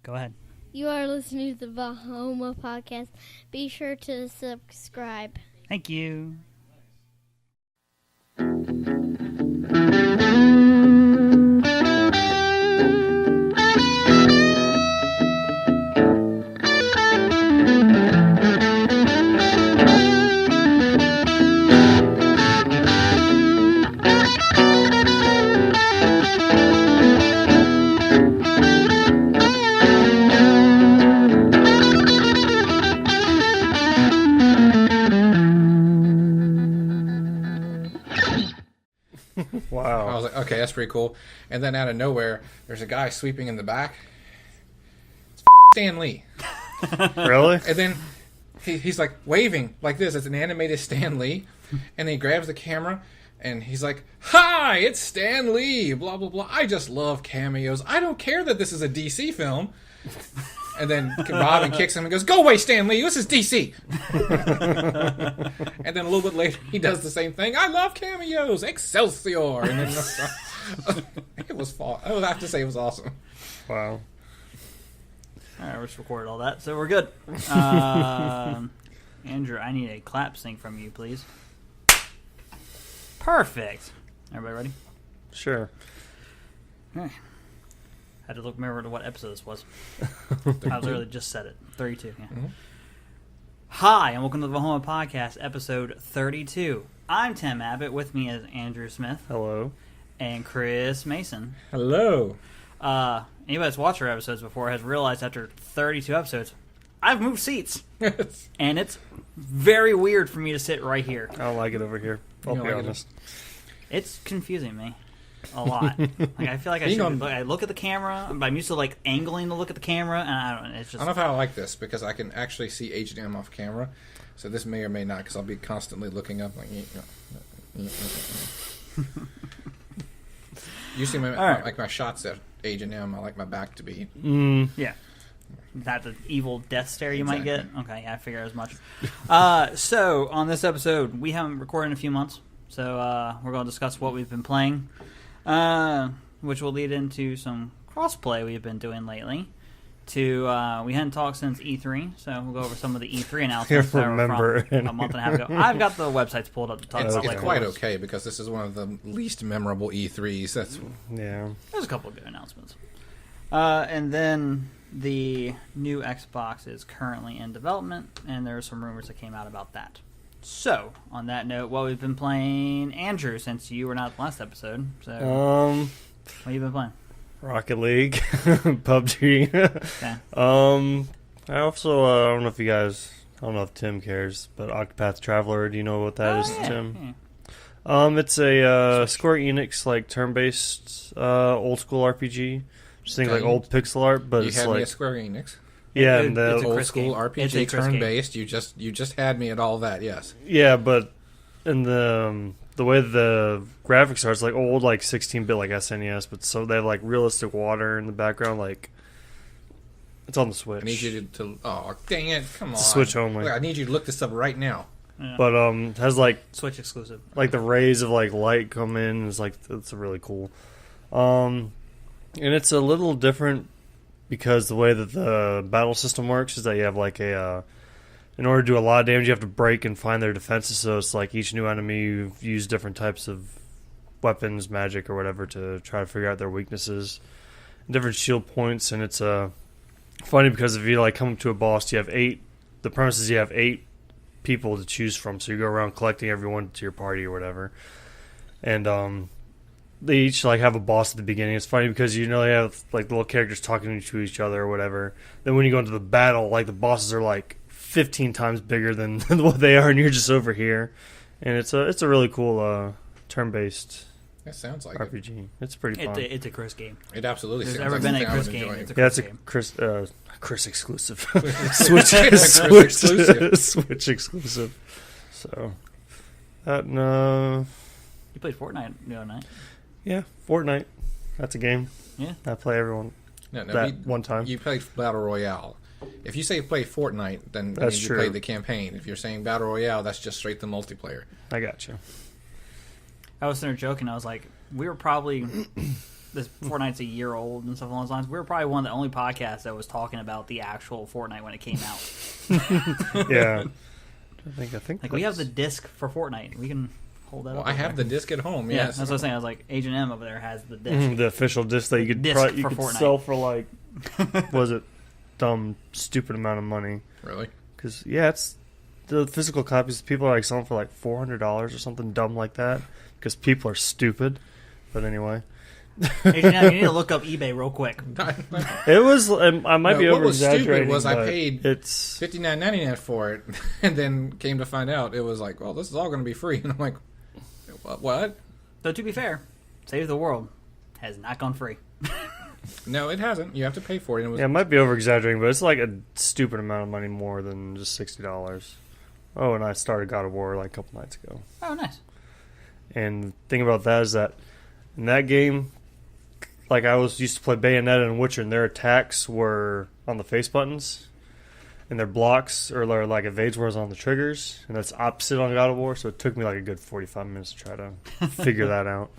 Go ahead. You are listening to the VAHOMA podcast. Be sure to subscribe. Thank you. Wow. I was like, okay, that's pretty cool. And then out of nowhere, there's a guy sweeping in the back. It's Stan Lee. Really? And then he's like waving like this. It's an animated Stan Lee. And he grabs the camera and he's like, "Hi, it's Stan Lee, blah, blah, blah. I just love cameos. I don't care that this is a DC film." And then Robin kicks him and goes, "Go away, Stan Lee. This is DC." And then a little bit later, he does the same thing. "I love cameos. Excelsior." And then it was fall. I would have to say it was awesome. Wow. All right, we just recorded all that, so we're good. Andrew, I need a clap sync from you, please. Perfect. Everybody ready? Sure. Okay. Had to remember what episode this was. I was literally just said it. 32. Yeah. Mm-hmm. Hi, and welcome to the VAHOMA Podcast, episode 32. I'm Tim Abbott. With me is Andrew Smith. Hello. And Chris Mason. Hello. Anybody that's watched our episodes before has realized after 32 episodes, I've moved seats. And it's very weird for me to sit right here. I don't like it over here. I'll be honest. It's confusing me a lot. Like, I feel like I look at the camera, but I'm used to like angling to look at the camera, and I don't know. It's just. I don't know if I like this because I can actually see H&M off camera, so this may or may not because I'll be constantly looking up. Like, you see my shots at H&M. I like my back to be. Yeah. That the evil death stare you might get? Okay, yeah, I figure as much. So, on this episode, we haven't recorded in a few months, so we're going to discuss what we've been playing, which will lead into some crossplay we've been doing lately. We hadn't talked since E3, so we'll go over some of the E3 announcements that were from a month and a half ago. I've got the websites pulled up to talk about. It's quite okay because this is one of the least memorable E3s. There's a couple of good announcements. And then the new Xbox is currently in development, and there are some rumors that came out about that. So, on that note, what we've been playing, Andrew, since you were not at the last episode. So, what have you been playing? Rocket League, PUBG. Okay. I also I don't know if you guys, I don't know if Tim cares, but Octopath Traveler. Do you know what that is, Tim? Yeah. It's a Square Enix like turn-based old school RPG. Just think like old pixel art, but it's had like me at Square Enix. Yeah, and the old school RPG turn-based. You just had me at all that. Yes. Yeah, but in the way the graphics are, it's like old, like 16-bit, like SNES, but so they have like realistic water in the background, like it's on the Switch. I need you to oh dang it, come on, Switch only. Look, I need you to look this up right now. Yeah. But it has like Switch exclusive, like the rays of like light come in. It's really cool. And it's a little different because the way that the battle system works is that you have like in order to do a lot of damage, you have to break and find their defenses. So it's like each new enemy, you use different types of weapons, magic, or whatever to try to figure out their weaknesses, different shield points. And it's funny because if you like come up to a boss, you have 8. The premise is you have 8 people to choose from. So you go around collecting everyone to your party or whatever, and they each like have a boss at the beginning. It's funny because you they have like little characters talking to each other or whatever. Then when you go into the battle, like the bosses are like 15 times bigger than what they are, and you're just over here. And it's a really cool turn-based. That sounds like RPG. It's pretty fun. It's a Chris game. It absolutely. There's sounds ever like been a something Chris I would game. enjoy. It's a Yeah, Chris it's a game. Chris exclusive. Switch exclusive. Switch exclusive. So no. You played Fortnite the other night. Yeah, Fortnite. That's a game. Yeah, I play everyone. One time. You played Battle Royale. If you say play Fortnite, then that's you true. played the campaign. If you're saying Battle Royale, that's just straight the multiplayer. I got you. I was sitting there joking. I was like, we were probably this Fortnite's a year old and stuff along those lines. We were probably one of the only podcasts that was talking about the actual Fortnite when it came out. Yeah. I think Like, we have the disc for Fortnite. We can hold that up. Well, I have the disc at home. Yeah, Yes, that's what I was saying. I was like, Agent M over there has the disc. the official disc that you could Disc probably, you for could Fortnite. sell for like was it dumb stupid amount of money? Really? Because it's the physical copies. People are like selling for like $400 or something dumb like that because people are stupid. But anyway, Agent M, you need to look up eBay real quick. it was. I might be what over was stupid exaggerating. was I but paid it's $59.99 for it, and then came to find out it was like, well, this is all going to be free, and I'm like, what? So to be fair, Save the World has not gone free. No, it hasn't. You have to pay for it. And it was, I might be over exaggerating, but it's like a stupid amount of money more than just $60. Oh, and I started God of War like a couple nights ago. Oh, nice. And the thing about that is that in that game, like I used to play Bayonetta and Witcher, and their attacks were on the face buttons, and their blocks or like evades were on the triggers, and that's opposite on God of War. So it took me like a good 45 minutes to try to figure that out.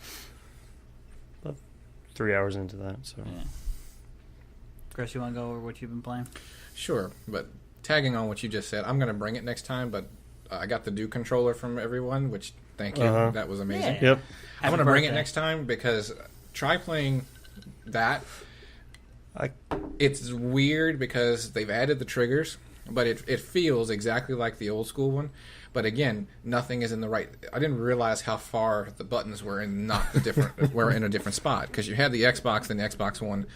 But 3 hours into that, so Yeah. Chris, you want to go over what you've been playing? sure, but tagging on what you just said, I'm going to bring it next time, but I got the Duke controller from everyone, which, thank you. Uh-huh. That was amazing. Yeah. Yep. I'm going to bring it birthday. next time because try playing that. It's weird because they've added the triggers, but it feels exactly like the old school one. But again, nothing is in the right. I didn't realize how far the buttons were in not the different were in a different spot because you had the Xbox and the Xbox One,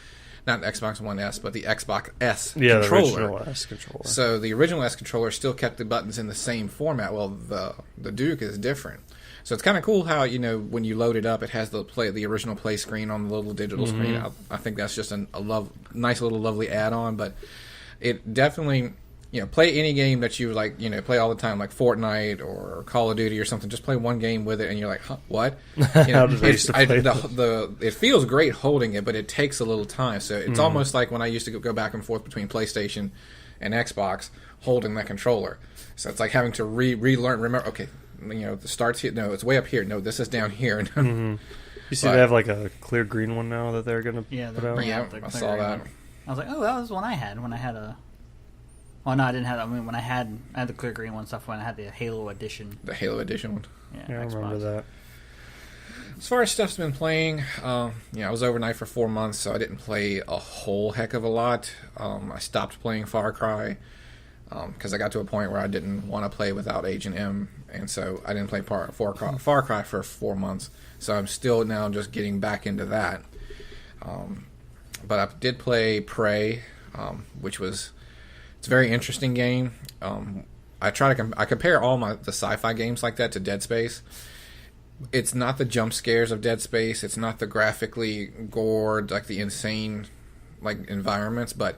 not the Xbox One S, but the Xbox S Yeah, controller. the original S controller. So the original S controller still kept the buttons in the same format. Well, the Duke is different. So it's kind of cool how when you load it up, it has the original play screen on the little digital screen. I think that's just a nice little lovely add-on. But it definitely play any game that you like play all the time, like Fortnite or Call of Duty or something. Just play one game with it, and you're like, huh, what? How did I used to play It feels great holding it, but it takes a little time. So it's almost like when I used to go back and forth between PlayStation and Xbox holding that controller. So it's like having to relearn. Remember, okay. The start's here. No, it's way up here. No, this is down here. You see, they have like a clear green one now that they're gonna Yeah, put out. Yeah, I saw that. I was like, oh, that was one I had when I had a. Well, no, I didn't have. I mean, when I had the clear green one stuff when I had the Halo edition. The Halo Edition one. Yeah, I Xbox. remember that. As far as stuff's been playing, I was overnight for 4 months, so I didn't play a whole heck of a lot. I stopped playing Far Cry because I got to a point where I didn't want to play without Agent M, and so I didn't play Far Cry for 4 months. So I'm still now just getting back into that. But I did play Prey, which was it's a very interesting game. I try to I compare all the sci-fi games like that to Dead Space. It's not the jump scares of Dead Space. It's not the graphically gored, like the insane like environments, but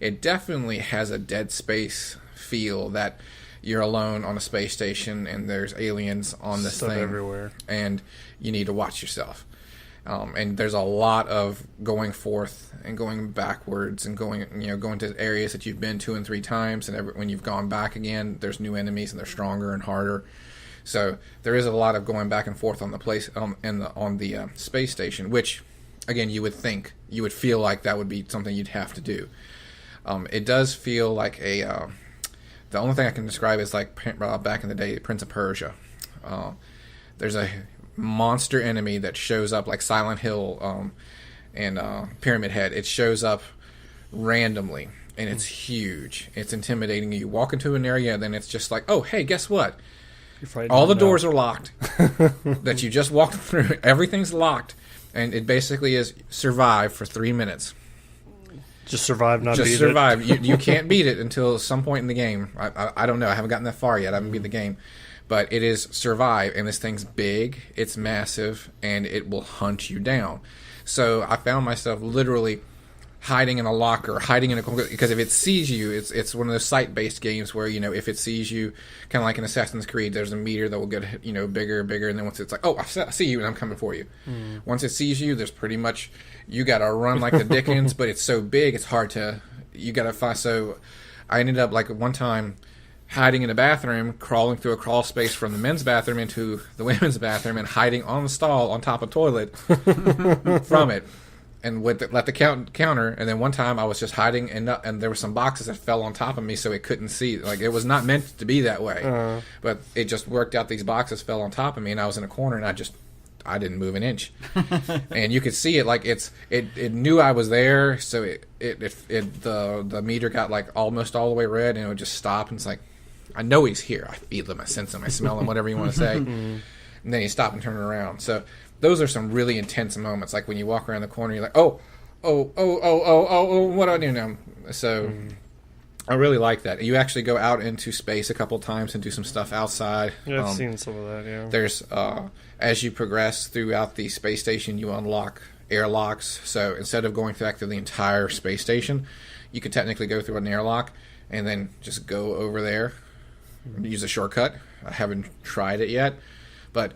it definitely has a Dead Space feel that you're alone on a space station and there's aliens on this Stuff thing everywhere, and you need to watch yourself. And there's a lot of going forth and going backwards and going to areas that you've been 2 and 3 times, and when you've gone back again, there's new enemies and they're stronger and harder. So there is a lot of going back and forth on the place on the space station, which again you would feel like that would be something you'd have to do. It does feel like the only thing I can describe is like back in the day, Prince of Persia. There's a monster enemy that shows up like Silent Hill and Pyramid Head. It shows up randomly and it's huge. It's intimidating. You walk into an area and then it's just like, oh hey, guess what? All the doors are locked that you just walked through. Everything's locked, and it basically is survive for 3 minutes. just survive, not Just beat survive. it. You can't beat it until some point in the game. I don't know. I haven't gotten that far yet. I haven't beat the game. But it is survive, and this thing's big, it's massive, and it will hunt you down. So I found myself literally hiding in a locker, hiding in a corner, because if it sees you, it's one of those site-based games where, if it sees you, kind of like in Assassin's Creed, there's a meter that will get, bigger and bigger, and then once it's like, oh, I see you, and I'm coming for you. Once it sees you, there's pretty much, you got to run like the Dickens, but it's so big, it's hard to, you got to find, so I ended up, like, one time, hiding in a bathroom, crawling through a crawl space from the men's bathroom into the women's bathroom, and hiding on the stall on top of toilet from it. And let the counter. And then one time I was just hiding, and there were some boxes that fell on top of me, so it couldn't see. Like, it was not meant to be that way, but it just worked out. These boxes fell on top of me, and I was in a corner, and I didn't move an inch. And you could see it, like it knew I was there, so the meter got like almost all the way red, and it would just stop, and it's like, I know he's here. I feel him, I sense him, I smell him, whatever you want to say. And then you stop and turn around. So those are some really intense moments. Like when you walk around the corner, you're like, oh, what do I do now? So I really like that. You actually go out into space a couple times and do some stuff outside. Yeah, I've seen some of that, yeah. There's, as you progress throughout the space station, you unlock airlocks. So instead of going back through the entire space station, you could technically go through an airlock and then just go over there and use a shortcut. I haven't tried it yet, but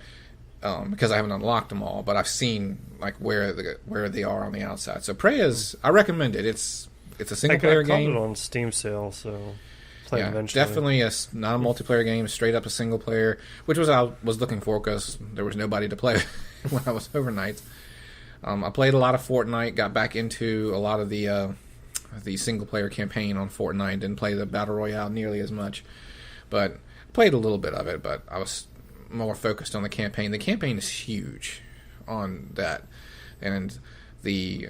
because I haven't unlocked them all, but I've seen like where they are on the outside. So Preya's, I recommend it. It's a single player game. I caught it on Steam sale, so play it eventually. Definitely not a multiplayer game, straight up a single player, which was I was looking for because there was nobody to play when I was overnight. I played a lot of Fortnite, got back into a lot of the single player campaign on Fortnite. Didn't play the battle royale nearly as much, but played a little bit of it. But I was more focused on the campaign. The campaign is huge on that, and the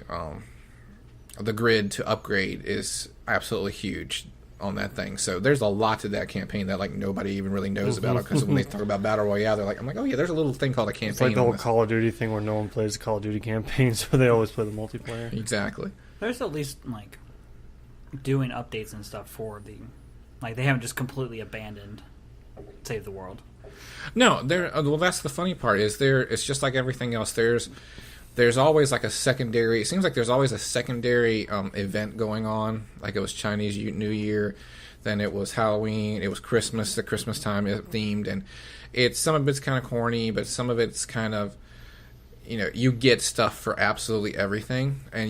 grid to upgrade is absolutely huge on that thing. So there's a lot to that campaign that like nobody even really knows about, because when they talk about battle royale, they're like, I'm like, oh yeah, there's a little thing called a campaign. It's like the whole Call of Duty thing where no one plays the Call of Duty campaign, so they always play the multiplayer. Exactly. There's at least like doing updates and stuff for the, like, they haven't just completely abandoned Save the World. No, well, that's the funny part. It's just like everything else. There's always like a secondary. It seems like there's always a secondary event going on. Like it was Chinese New Year, then it was Halloween, it was Christmas. The Christmas time themed, and some of it's kind of corny, but some of it's kind of, you get stuff for absolutely everything. And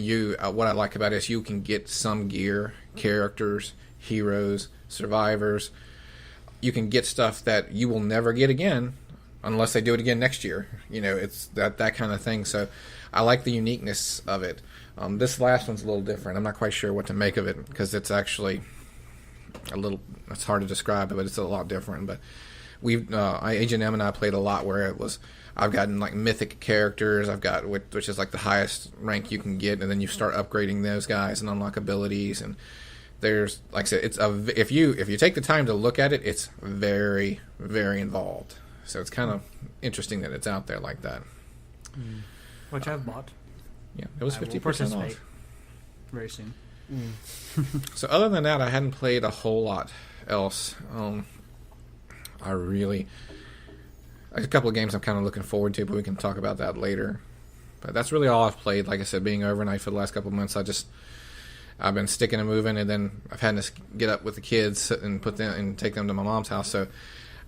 what I like about it is you can get some gear, characters, heroes, survivors. You can get stuff that you will never get again unless they do it again next year. It's that kind of thing. So I like the uniqueness of it. This last one's a little different. I'm not quite sure what to make of it because it's actually it's hard to describe it, but it's a lot different. But Agent M and I played a lot where I've gotten like mythic characters. I've got which is like the highest rank you can get, and then you start upgrading those guys and unlock abilities. And there's, like I said, if you take the time to look at it, it's very, very involved. So it's kind of interesting that it's out there like that. Which I've bought. Yeah, it was 50% off. Very soon. So other than that, I hadn't played a whole lot else. A couple of games I'm kind of looking forward to, but we can talk about that later. But that's really all I've played. Like I said, being overnight for the last couple of months, I've been sticking and moving, and then I've had to get up with the kids and take them to my mom's house. So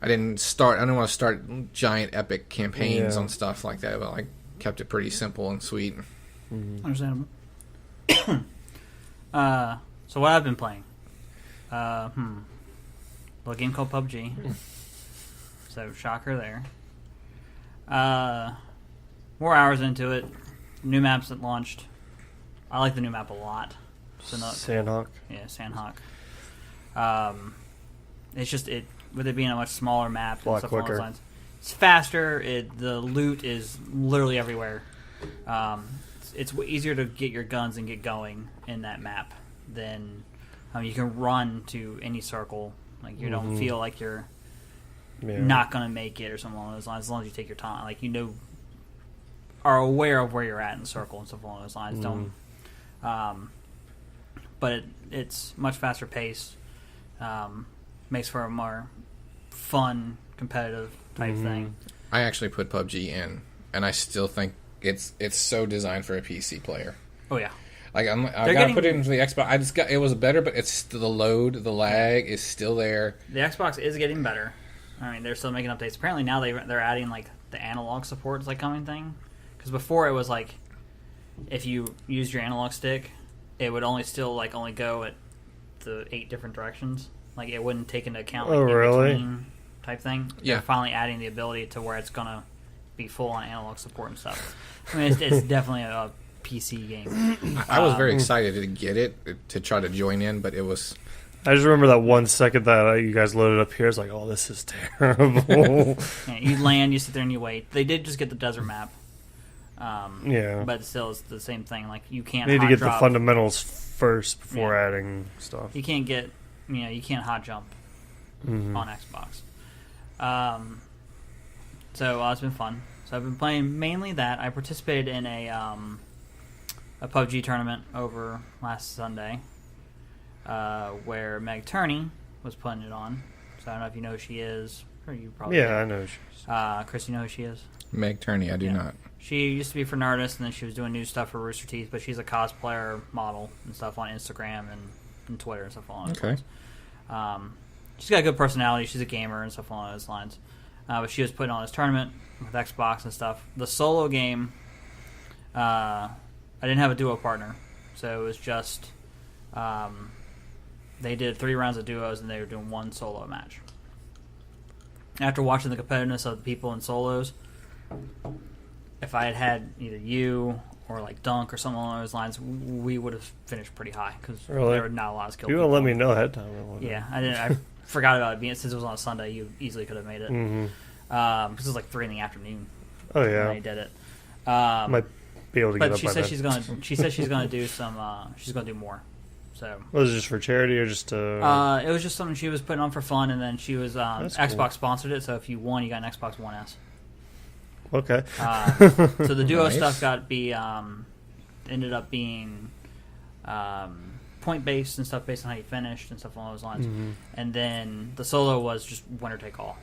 I didn't want to start giant epic campaigns on stuff like that, but I kept it pretty simple and sweet. Understandable. So what I've been playing, a game called PUBG. So shocker there. More hours into it. New maps that launched. I like the new map a lot. Sandhawk. Yeah, Sandhawk. It's just with it being a much smaller map, a lot and stuff along quicker. those lines. It's faster. The loot is literally everywhere. It's easier to get your guns and get going in that map than you can run to any circle. Like you don't feel like you're not gonna make it or something along those lines. As long as you take your time, like are aware of where you're at in the circle and stuff along those lines. Don't. But it's much faster paced. Makes for a more fun, competitive type thing. I actually put PUBG in, and I still think it's so designed for a PC player. Oh yeah. Like I gotta put it into the Xbox. It was better, but it's the lag is still there. The Xbox is getting better. I mean, they're still making updates. Apparently now they're adding like the analog support is like coming thing. Because before it was like if you used your analog stick, it would only go at the 8 different directions. Like it wouldn't take into account like Oh, in really? between type thing. Yeah. They're finally adding the ability to where it's gonna be full on analog support and stuff. I mean, it's definitely a PC game. I was very excited to get it to try to join in, but it was. I just remember that 1 second that you guys loaded up here. It's like, oh, this is terrible. Yeah, you land, you sit there and you wait. They did just get the desert map. Yeah. But still, it's the same thing. Like you can't Need to hot get drop. the fundamentals first before adding stuff. You can't get, you can't hot jump Mhm. on Xbox. So it's been fun. So I've been playing mainly that. I participated in a PUBG tournament over last Sunday, where Meg Turney was putting it on. So I don't know if you know who she is. Or you probably Yeah, do. I know. She's... Chris, you know who she is? Meg Turney, I do not. She used to be for Nerdist, and then she was doing new stuff for Rooster Teeth, but she's a cosplayer model and stuff on Instagram and Twitter and stuff along those Okay. lines. She's got a good personality. She's a gamer and stuff along those lines. But she was putting on this tournament with Xbox and stuff. The solo game, I didn't have a duo partner, so it was just they did 3 rounds of duos, and they were doing 1 solo match. After watching the competitiveness of the people in solos, if I had had either you or like Dunk or something along those lines, we would have finished pretty high because Really? there were not a lot of skilled You people. don't let me know ahead of time. Yeah, I didn't. I forgot about it being since it was on a Sunday. You easily could have made it because it was like 3 in the afternoon. Oh when yeah. they did it. Might be able to get But up she by said then. she's gonna. She said she's gonna do some. She's gonna do more. So Was it just for charity or just to... it was just something she was putting on for fun, and then she was That's Xbox cool. sponsored it. So if you won, you got an Xbox One S. Okay. So the duo Nice. stuff ended up being point based and stuff based on how you finished and stuff along those lines. And then the solo was just winner take all.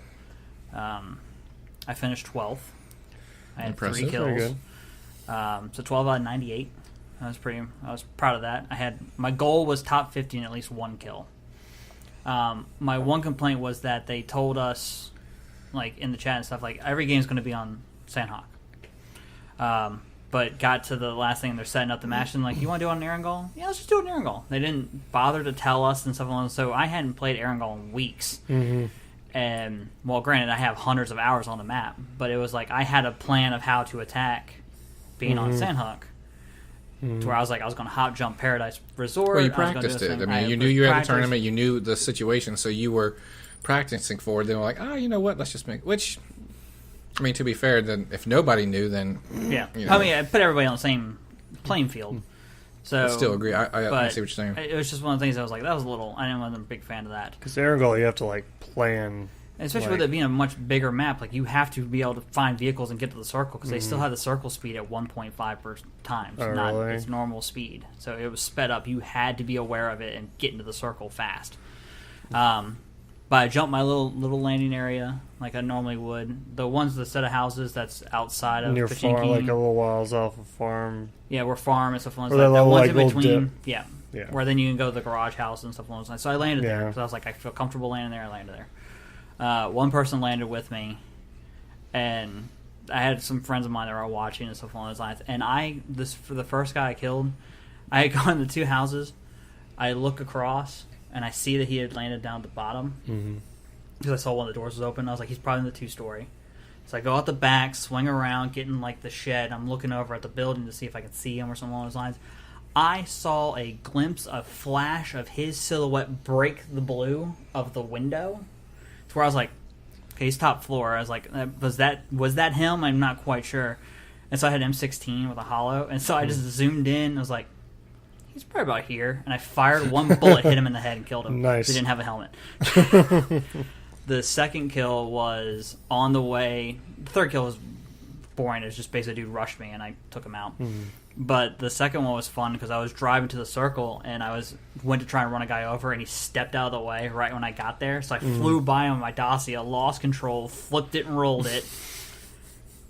I finished 12th. I had Impressive. 3 Very kills. good. So 12 out of 98. I was proud of that. My goal was top 50 and at least 1 kill. My one complaint was that they told us, like in the chat and stuff, like every game's going to be on Sandhawk. But got to the last thing, they're setting up the match, and like, you want to do it on Erangel? Yeah, let's just do it on Erangel. They didn't bother to tell us and stuff along. So I hadn't played Erangel in weeks. And well, granted, I have hundreds of hours on the map, but it was like I had a plan of how to attack being on Sandhawk. To where I was like, I was going to hop jump Paradise Resort. Well, you I was gonna do practiced this it. thing. I mean, you knew you had a tournament. You knew the situation, so you were practicing for it. They were like, you know what? Let's just make. Which, I mean, to be fair, then if nobody knew, then Yeah, you know. I mean, I put everybody on the same playing field. So I still agree. I but see what you're saying. It was just one of the things I was like, that was a little. I wasn't a big fan of that, Because Erangel, you have to like plan. and especially like- with it being a much bigger map. Like you have to be able to find vehicles and get to the circle because they still have the circle speed at 1.5 per times, Oh, not really? its normal speed. So it was sped up. You had to be aware of it and get into the circle fast. But I jumped my little landing area like I normally would. The the set of houses that's outside of Near Pachinki. farm, like a little whiles off of farm. Yeah, we're farm and stuff like Or that. that That little, one's like, in little between. dip. Yeah. Yeah. Where then you can go to the garage house and stuff along those lines. So I landed there Yeah. because I was like, I feel comfortable landing there. I landed there. One person landed with me, and I had some friends of mine that were watching and stuff along those lines. And for the first guy I killed, I had gone to 2 houses. I look across and I see that he had landed down at the bottom because I saw one of the doors was open. I was like, he's probably in the 2-story. So I go out the back, swing around, get in like the shed. I'm looking over at the building to see if I can see him or something along those lines. I saw a glimpse, a flash of his silhouette break the blue of the window, to where I was like, okay, he's top floor. I was like, was that him? I'm not quite sure. And so I had M16 with a hollow, and so I just zoomed in. I was like, he's probably about here. And I fired 1 bullet, hit him in the head, and killed him. Nice. He didn't have a helmet. The second kill was on the way. The third kill was boring. It was just basically a dude rushed me, and I took him out. But the second one was fun because I was driving to the circle, and went to try and run a guy over, and he stepped out of the way right when I got there. So I flew by him on my Dacia, lost control, flipped it and rolled it,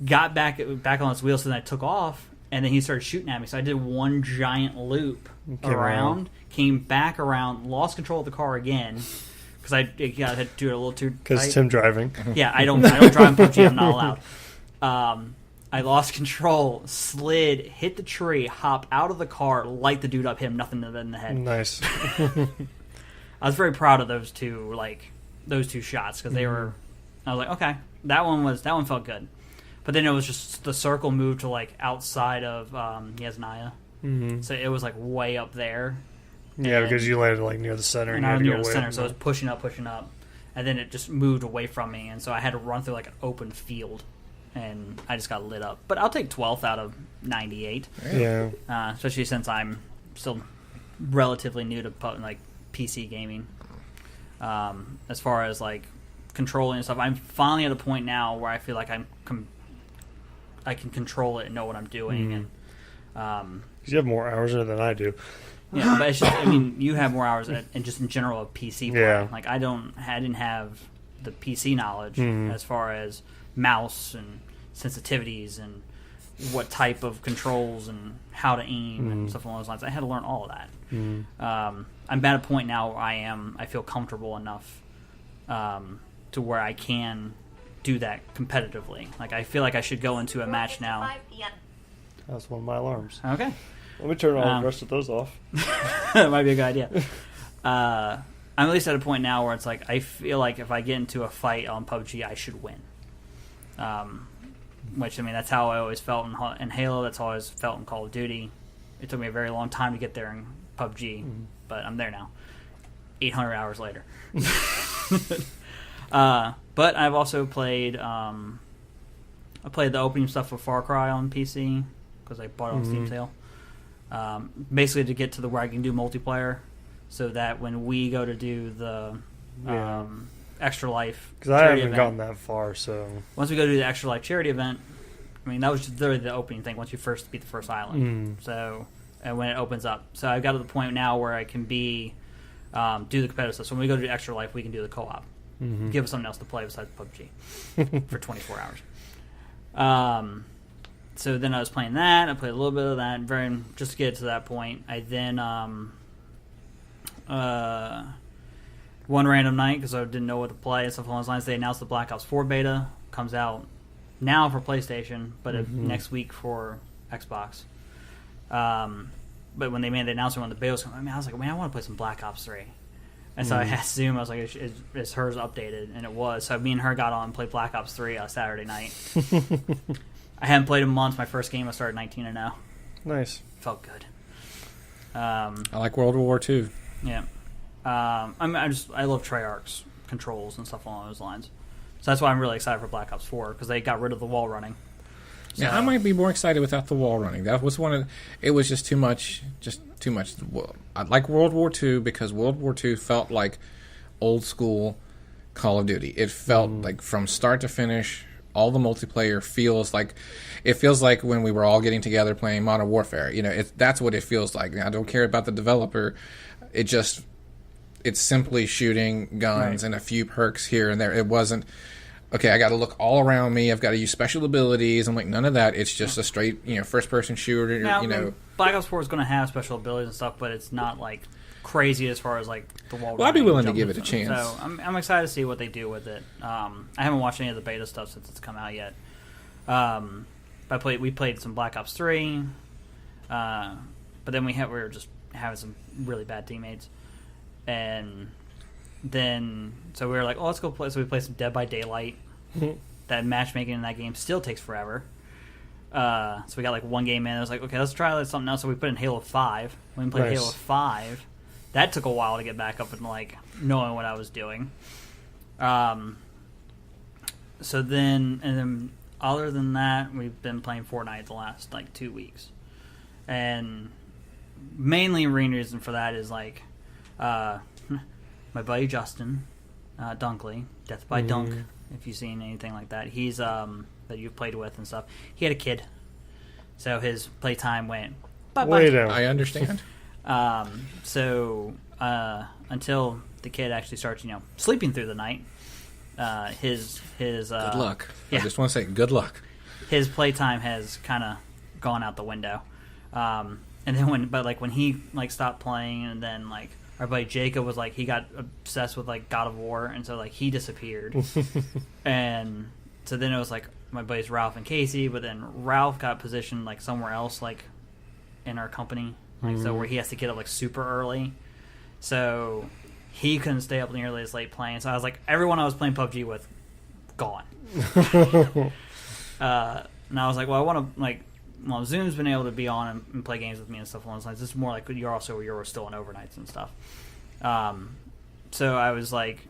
got back on its wheels, so then I took off, and then he started shooting at me. So I did 1 giant loop around, came back around, lost control of the car again. Because I had to do it a little too tight. Because Tim driving. Yeah, I don't drive in PUBG. I'm not allowed. I lost control, slid, hit the tree, hop out of the car, light the dude up, hit him, nothing in the head. Nice. I was very proud of those two shots because they were. I was like, okay, that one felt good, but then it was just the circle moved to like outside of Yasnaya, so it was like way up there. Yeah, because you landed like near the center, and I was near the center, so it was pushing up, and then it just moved away from me, and so I had to run through like an open field, and I just got lit up. But I'll take 12th out of 98. Yeah, especially since I'm still relatively new to like PC gaming. As far as like controlling and stuff, I'm finally at a point now where I feel like I can control it and know what I'm doing, and you have more hours in it than I do. Yeah, but it's just, I mean, you have more hours and just in general of PC play. Yeah. Like I didn't have the PC knowledge as far as mouse and sensitivities and what type of controls and how to aim and stuff along those lines. I had to learn all of that. I'm at a point now where I feel comfortable enough to where I can do that competitively. Like I feel like I should go into a match now. That's one of my alarms. Okay. Let me turn all the rest of those off. That might be a good idea. I'm at least at a point now where it's like I feel like if I get into a fight on PUBG, I should win. Which, I mean, that's how I always felt in Halo. That's how I always felt in Call of Duty. It took me a very long time to get there in PUBG, but I'm there now. 800 hours later. But I've also played. I played the opening stuff for Far Cry on PC because I bought it on Steam sale. Basically to get to where I can do multiplayer, so that when we go to do the Extra Life, because I haven't gotten that far. So once we go to do the Extra Life charity event, I mean that was just literally the opening thing. Once you first beat the first island, so and when it opens up, so I've got to the point now where I can do the competitive stuff. So when we go to do Extra Life, we can do the co-op. Give us something else to play besides PUBG for 24 hours. So then I was playing that. I played a little bit of that, just to get to that point. I then one random night because I didn't know what to play and stuff along those lines. They announced the Black Ops 4 beta comes out now for PlayStation, but next week for Xbox. But when they made the announcement when the beta was coming, I was like, man, I want to play some Black Ops 3. And so I asked Zoom, I was like, is hers updated? And it was. So me and her got on and played Black Ops 3 Saturday night. I hadn't played in months. My first game, I started 19-0. Nice. Felt good. I like World War II. Yeah. I love Treyarch's controls and stuff along those lines. So that's why I'm really excited for Black Ops 4, because they got rid of the wall running. So, yeah, I might be more excited without the wall running. That was it was just too much. I like World War II because World War II felt like old school Call of Duty. It felt like from start to finish, all the multiplayer feels like when we were all getting together playing Modern Warfare. You know, that's what it feels like. I don't care about the developer. It's simply shooting guns and a few perks here and there. It wasn't, okay, I got to look all around me. I've got to use special abilities. I'm like, none of that. It's just a straight, first-person shooter. Now, Black Ops 4 is going to have special abilities and stuff, but it's not like crazy as far as like the wall. Well, I'd be willing to give it a chance. So I'm excited to see what they do with it. I haven't watched any of the beta stuff since it's come out yet. But we played some Black Ops 3, but then we were just having some really bad teammates, and then so we were like, oh, let's go play. So we played some Dead by Daylight. That matchmaking in that game still takes forever. So we got like one game in. I was like, okay, let's try something else. So we put in Halo 5. When we played Halo 5, that took a while to get back up and like knowing what I was doing. So then other than that, we've been playing Fortnite the last like 2 weeks, and mainly main reason for that is like my buddy Justin Dunkley, Death by Dunk. If you've seen anything like that, he's that you've played with and stuff. He had a kid, so his playtime went bye-bye. I understand. So until the kid actually starts, sleeping through the night, his good luck. Yeah. I just want to say good luck. His playtime has kind of gone out the window. And then when he stopped playing, and then our buddy Jacob was he got obsessed with God of War, and so he disappeared. And so then it was my buddies Ralph and Casey, but then Ralph got positioned somewhere else in our company, so where he has to get up super early. So he couldn't stay up nearly as late playing. So I was like, everyone I was playing PUBG with, gone. And I was like, well, I want to, like, well, Zoom's been able to be on and play games with me and stuff along those lines. This is more like you're still on overnights and stuff. So I was like,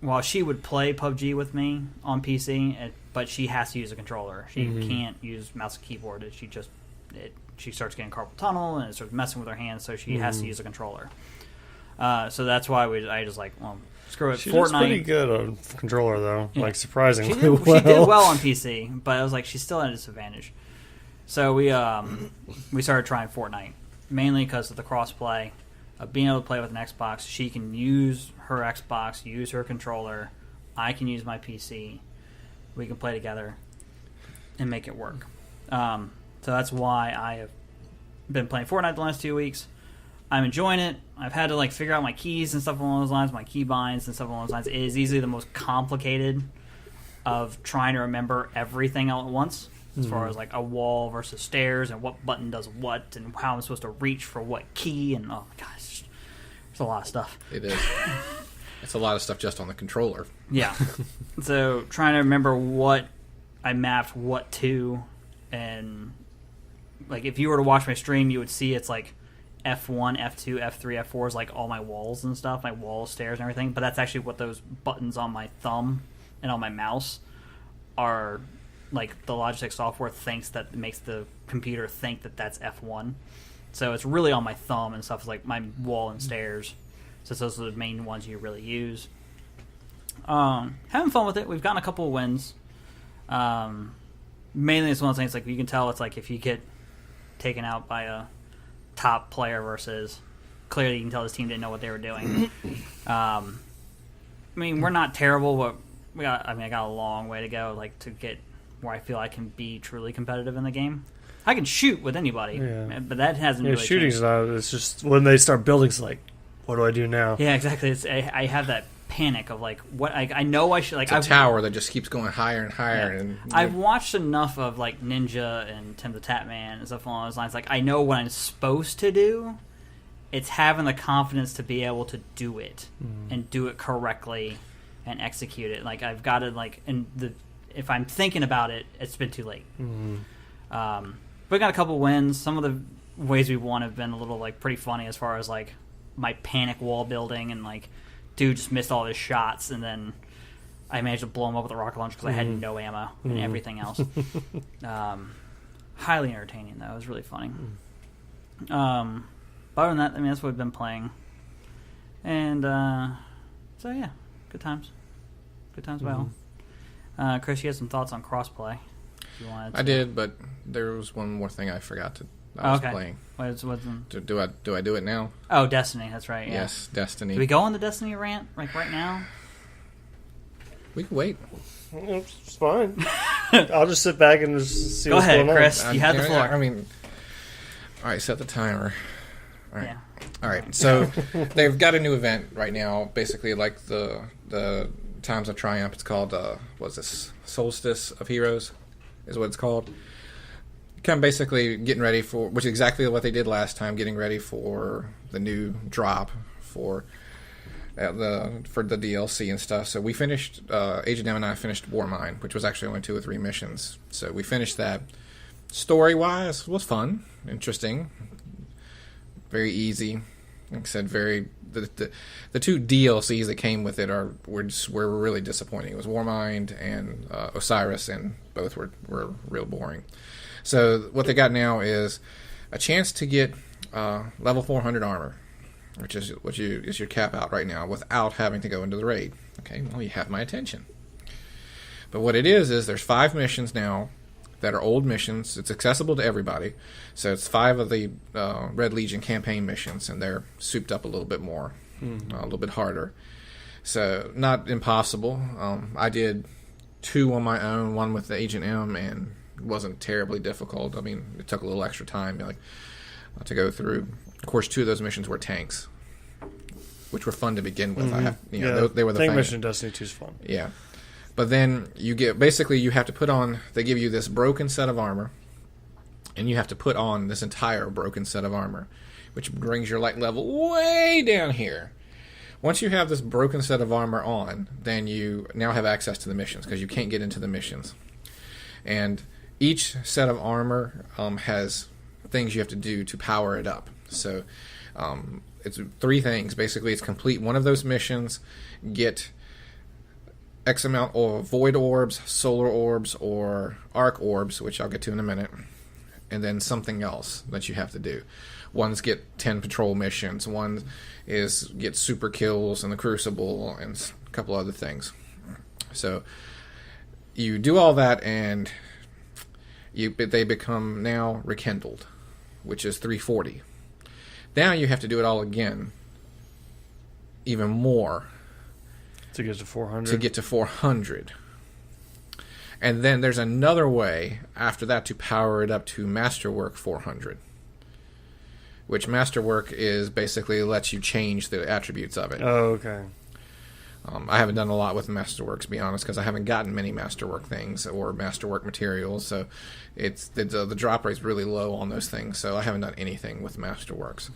well, she would play PUBG with me on PC, but she has to use a controller. She can't use mouse and keyboard. She starts getting carpal tunnel and it starts messing with her hands, so she has to use a controller. So that's why I just like, well, screw it. She Fortnite. does pretty good on controller though, like surprisingly she did well. well on PC, but I was like, she's still at a disadvantage. So we started trying Fortnite, mainly because of the crossplay of being able to play with an Xbox. She can use her Xbox, use her controller. I can use my PC. We can play together and make it work. So that's why I have been playing Fortnite the last 2 weeks. I'm enjoying it. I've had to like figure out my keys and stuff along those lines, my key binds and stuff along those lines. It is easily the most complicated of trying to remember everything all at once, as far as like a wall versus stairs and what button does what and how I'm supposed to reach for what key, and oh my gosh, there's a lot of stuff. It is. It's a lot of stuff just on the controller. Yeah. So trying to remember what I mapped what to, and like if you were to watch my stream, you would see it's like F1, F2, F3, F4 is like all my walls and stuff, my walls, stairs, and everything. But that's actually what those buttons on my thumb and on my mouse are. Like the Logitech software makes the computer think that that's F1. So it's really on my thumb and stuff. It's like my wall and stairs. So those are the main ones you really use. Having fun with it. We've gotten a couple of wins. Mainly it's one of those things like you can tell it's like if you get taken out by a top player versus clearly you can tell this team didn't know what they were doing. I mean, we're not terrible, but I got a long way to go like to get where I feel I can be truly competitive in the game. I can shoot with anybody, but that hasn't really shooting's changed. not. It's just when they start building, it's like, what do I do now? Yeah, exactly. I have that panic of like, what I know I should like. It's a tower that just keeps going higher and higher. Yeah. And I've watched enough of like Ninja and Tim the Tatman and stuff along those lines. Like I know what I'm supposed to do. It's having the confidence to be able to do it and do it correctly and execute it. Like I've got to like if I'm thinking about it, it's been too late. But we got a couple wins. Some of the ways we won have been a little like pretty funny as far as like my panic wall building and like dude just missed all his shots and then I managed to blow him up with a rocket launcher because I had no ammo and everything else. Highly entertaining though. It was really funny. But other than that, I mean that's what we've been playing. And so yeah, good times. Good times by all. Chris, you had some thoughts on crossplay. If you wanted to. I did, but there was one more thing I forgot to. I was playing. What's Do I do it now? Oh, Destiny. That's right. Yeah. Yes, Destiny. Do we go on the Destiny rant like right now? We can wait. It's fine. I'll just sit back and just see Go what's ahead, going on. Chris. You have the floor. I mean, all right, set the timer. All right. Yeah. All right. So they've got a new event right now. Basically, like the Times of Triumph. It's called what's this? Solstice of Heroes, is what it's called. Kind of basically getting ready for, which is exactly what they did last time, getting ready for the new drop for the DLC and stuff. So we finished. Agent M and I finished Warmind, which was actually only 2 or 3 missions. So we finished that. Story wise, was fun, interesting, very easy. Like I said, the 2 DLCs that came with it were really disappointing. It was Warmind and Osiris, and both were real boring. So what they got now is a chance to get level 400 armor, which is your cap out right now, without having to go into the raid. Okay, well you have my attention. But what it is there's 5 missions now that are old missions. It's accessible to everybody. So it's 5 of the Red Legion campaign missions, and they're souped up a little bit more, a little bit harder. So not impossible. I did 2 on my own, 1 with the Agent M, and it wasn't terribly difficult. I mean, it took a little extra time to go through. Of course, 2 of those missions were tanks, which were fun to begin with. They were the tank mission in Destiny 2 is fun. Yeah. But then you have to put on, they give you this broken set of armor, and you have to put on this entire broken set of armor, which brings your light level way down here. Once you have this broken set of armor on, then you now have access to the missions because you can't get into the missions. And each set of armor has things you have to do to power it up. So it's 3 things. Basically, it's complete one of those missions, get X amount of void orbs, solar orbs, or arc orbs, which I'll get to in a minute, and then something else that you have to do. One's get 10 patrol missions, one is get super kills in the Crucible, and a couple other things. So you do all that, and they become now rekindled, which is 340. Now you have to do it all again, even more. To get to 400? To get to 400. And then there's another way after that to power it up to Masterwork 400. Which Masterwork is basically lets you change the attributes of it. Oh, okay. I haven't done a lot with Masterwork, to be honest, because I haven't gotten many Masterwork things or Masterwork materials. So it's the drop rate's really low on those things. So I haven't done anything with Masterworks.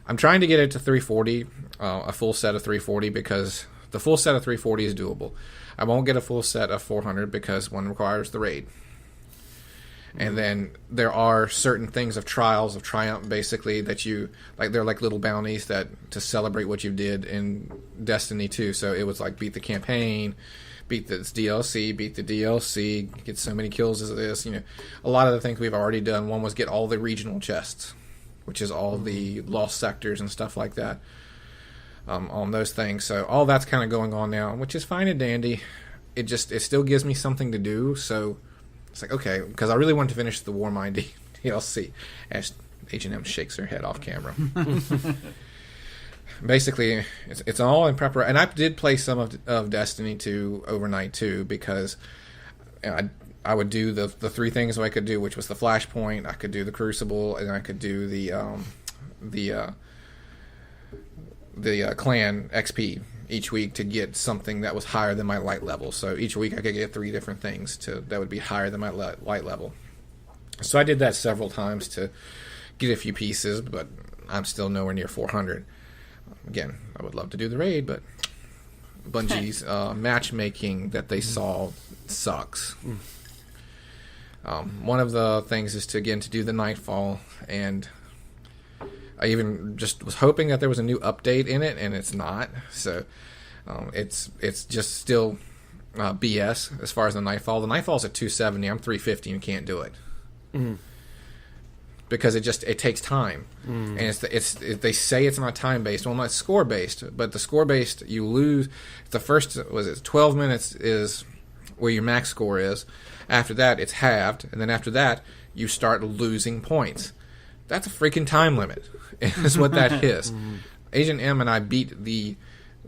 I'm trying to get it to 340, a full set of 340, because the full set of 340 is doable. I won't get a full set of 400 because one requires the raid. And then there are certain things of trials of triumph, basically, that you like. They're like little bounties that to celebrate what you did in Destiny 2. So it was like beat the campaign, beat this DLC, beat the DLC, get so many kills as this. You know, a lot of the things we've already done. One was get all the regional chests, which is all the lost sectors and stuff like that. On those things, so all that's kind of going on now, which is fine and dandy. It still gives me something to do. So it's like, okay, because I really wanted to finish the Warmind DLC. As H&M shakes her head off camera. Basically, it's all in preparation. And I did play some of Destiny 2 overnight too, because I would do the 3 things I could do, which was the Flashpoint, I could do the Crucible, and I could do the clan XP each week to get something that was higher than my light level. So each week I could get 3 different things that would be higher than my light level. So I did that several times to get a few pieces, but I'm still nowhere near 400. Again, I would love to do the raid, but Bungie's matchmaking that they saw sucks. One of the things is to do the Nightfall, and I even just was hoping that there was a new update in it, and it's not. So it's just still BS as far as the Nightfall. The Nightfall's at 270. I'm 350 and can't do it. Because it takes time. And they say it's not time based. Well, it's score based, but the score based you lose. The first 12 minutes is where your max score is. After that, it's halved, and then after that, you start losing points. That's a freaking time limit, is what that is. Agent M and I beat the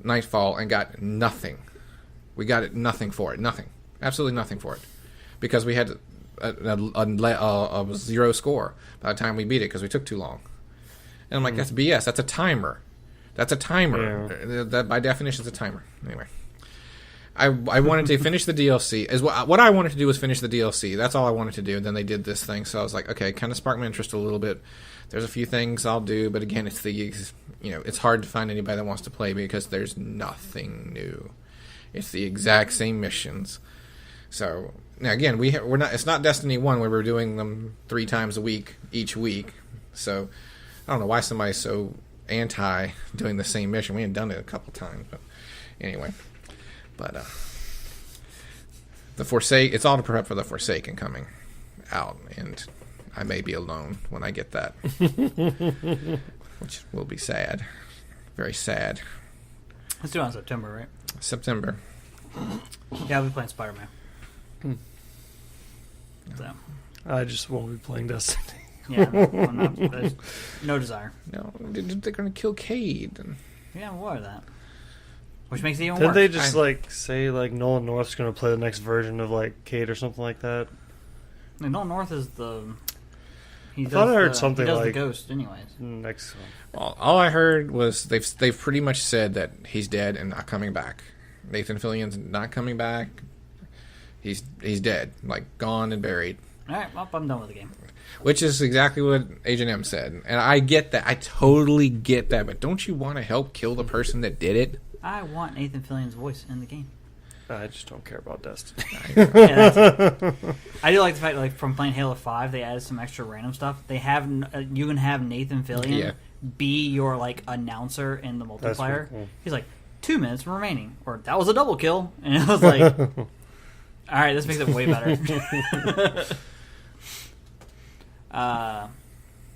Nightfall and got nothing. We got nothing for it. Nothing. Absolutely nothing for it. Because we had a 0 score by the time we beat it because we took too long. And I'm like, that's BS. That's a timer. That's a timer. Yeah. That by definition is a timer. Anyway. I wanted to finish the DLC. What I wanted to do was finish the DLC. That's all I wanted to do. And then they did this thing, so I was like, okay, kind of sparked my interest a little bit. There's a few things I'll do, but again, it's hard to find anybody that wants to play because there's nothing new. It's the exact same missions. So now again, we're not. It's not Destiny 1 where we're doing them 3 times a week each week. So I don't know why somebody's so anti doing the same mission. We had done it a couple times, but anyway. But it's all to prep for the Forsaken coming out, and I may be alone when I get that, which will be sad, very sad. It's due on September, right? September. Yeah, I'll be playing Spider-Man. So I just won't be playing Destiny. Yeah, there's no desire. No, they're going to kill Cade. Yeah, what are that? Which makes it even Didn't worse. they just say Nolan North's going to play the next version of Cade or something like that? Nolan North is the. I thought I heard something he does like the Ghost, anyways. Next. All I heard was they've pretty much said that he's dead and not coming back. Nathan Fillion's not coming back. He's dead, gone and buried. All right, well, I'm done with the game. Which is exactly what Agent M said. And I get that. I totally get that. But don't you want to help kill the person that did it? I want Nathan Fillion's voice in the game. I just don't care about Destiny. I do like the fact, like from playing Halo 5, they added some extra random stuff. They have you can have Nathan Fillion be your like announcer in the multiplayer. Cool. He's like 2 minutes remaining, or that was a double kill, and I was like, all right, this makes it way better. But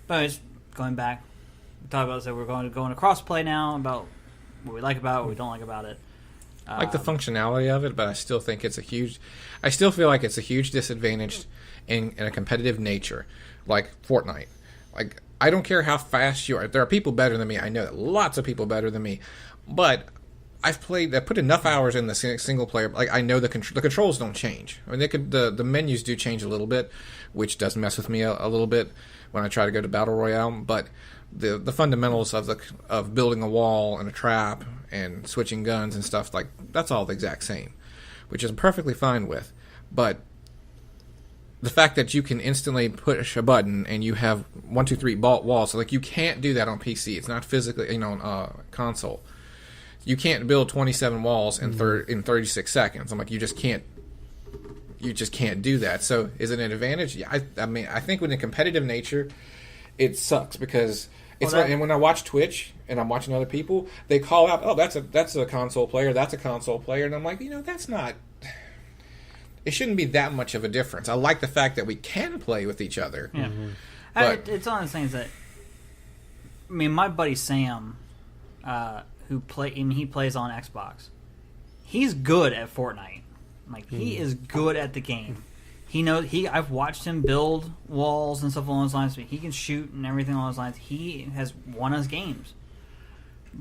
anyways, going back, we talked about this. We're going to crossplay now about what we like about it, what we don't like about it. I like the functionality of it, but I still think it's I still feel like it's a huge disadvantage in a competitive nature, like Fortnite. Like, I don't care how fast you are. There are people better than me. I know that lots of people better than me, but I put enough hours in the single player. Like, I know the controls don't change. I mean, the menus do change a little bit, which does mess with me a little bit when I try to go to Battle Royale. But the fundamentals of building a wall and a trap and switching guns and stuff, like, that's all the exact same, which is perfectly fine with. But the fact that you can instantly push a button and you have 1, 2, 3 walls, so like you can't do that on PC. It's not physically, on console. You can't build 27 walls in 36 seconds. I'm like, you just can't do that. So is it an advantage? Yeah, I mean, I think with a competitive nature, it sucks because it's and when I watch Twitch and I'm watching other people, they call out, oh, that's a console player, that's a console player, and I'm like, that's not. It shouldn't be that much of a difference. I like the fact that we can play with each other. Yeah, but it's one of the things that, I mean, my buddy Sam, he plays on Xbox. He's good at Fortnite. Like, he is good at the game. He knows. I've watched him build walls and stuff along those lines. He can shoot and everything along those lines. He has won us games.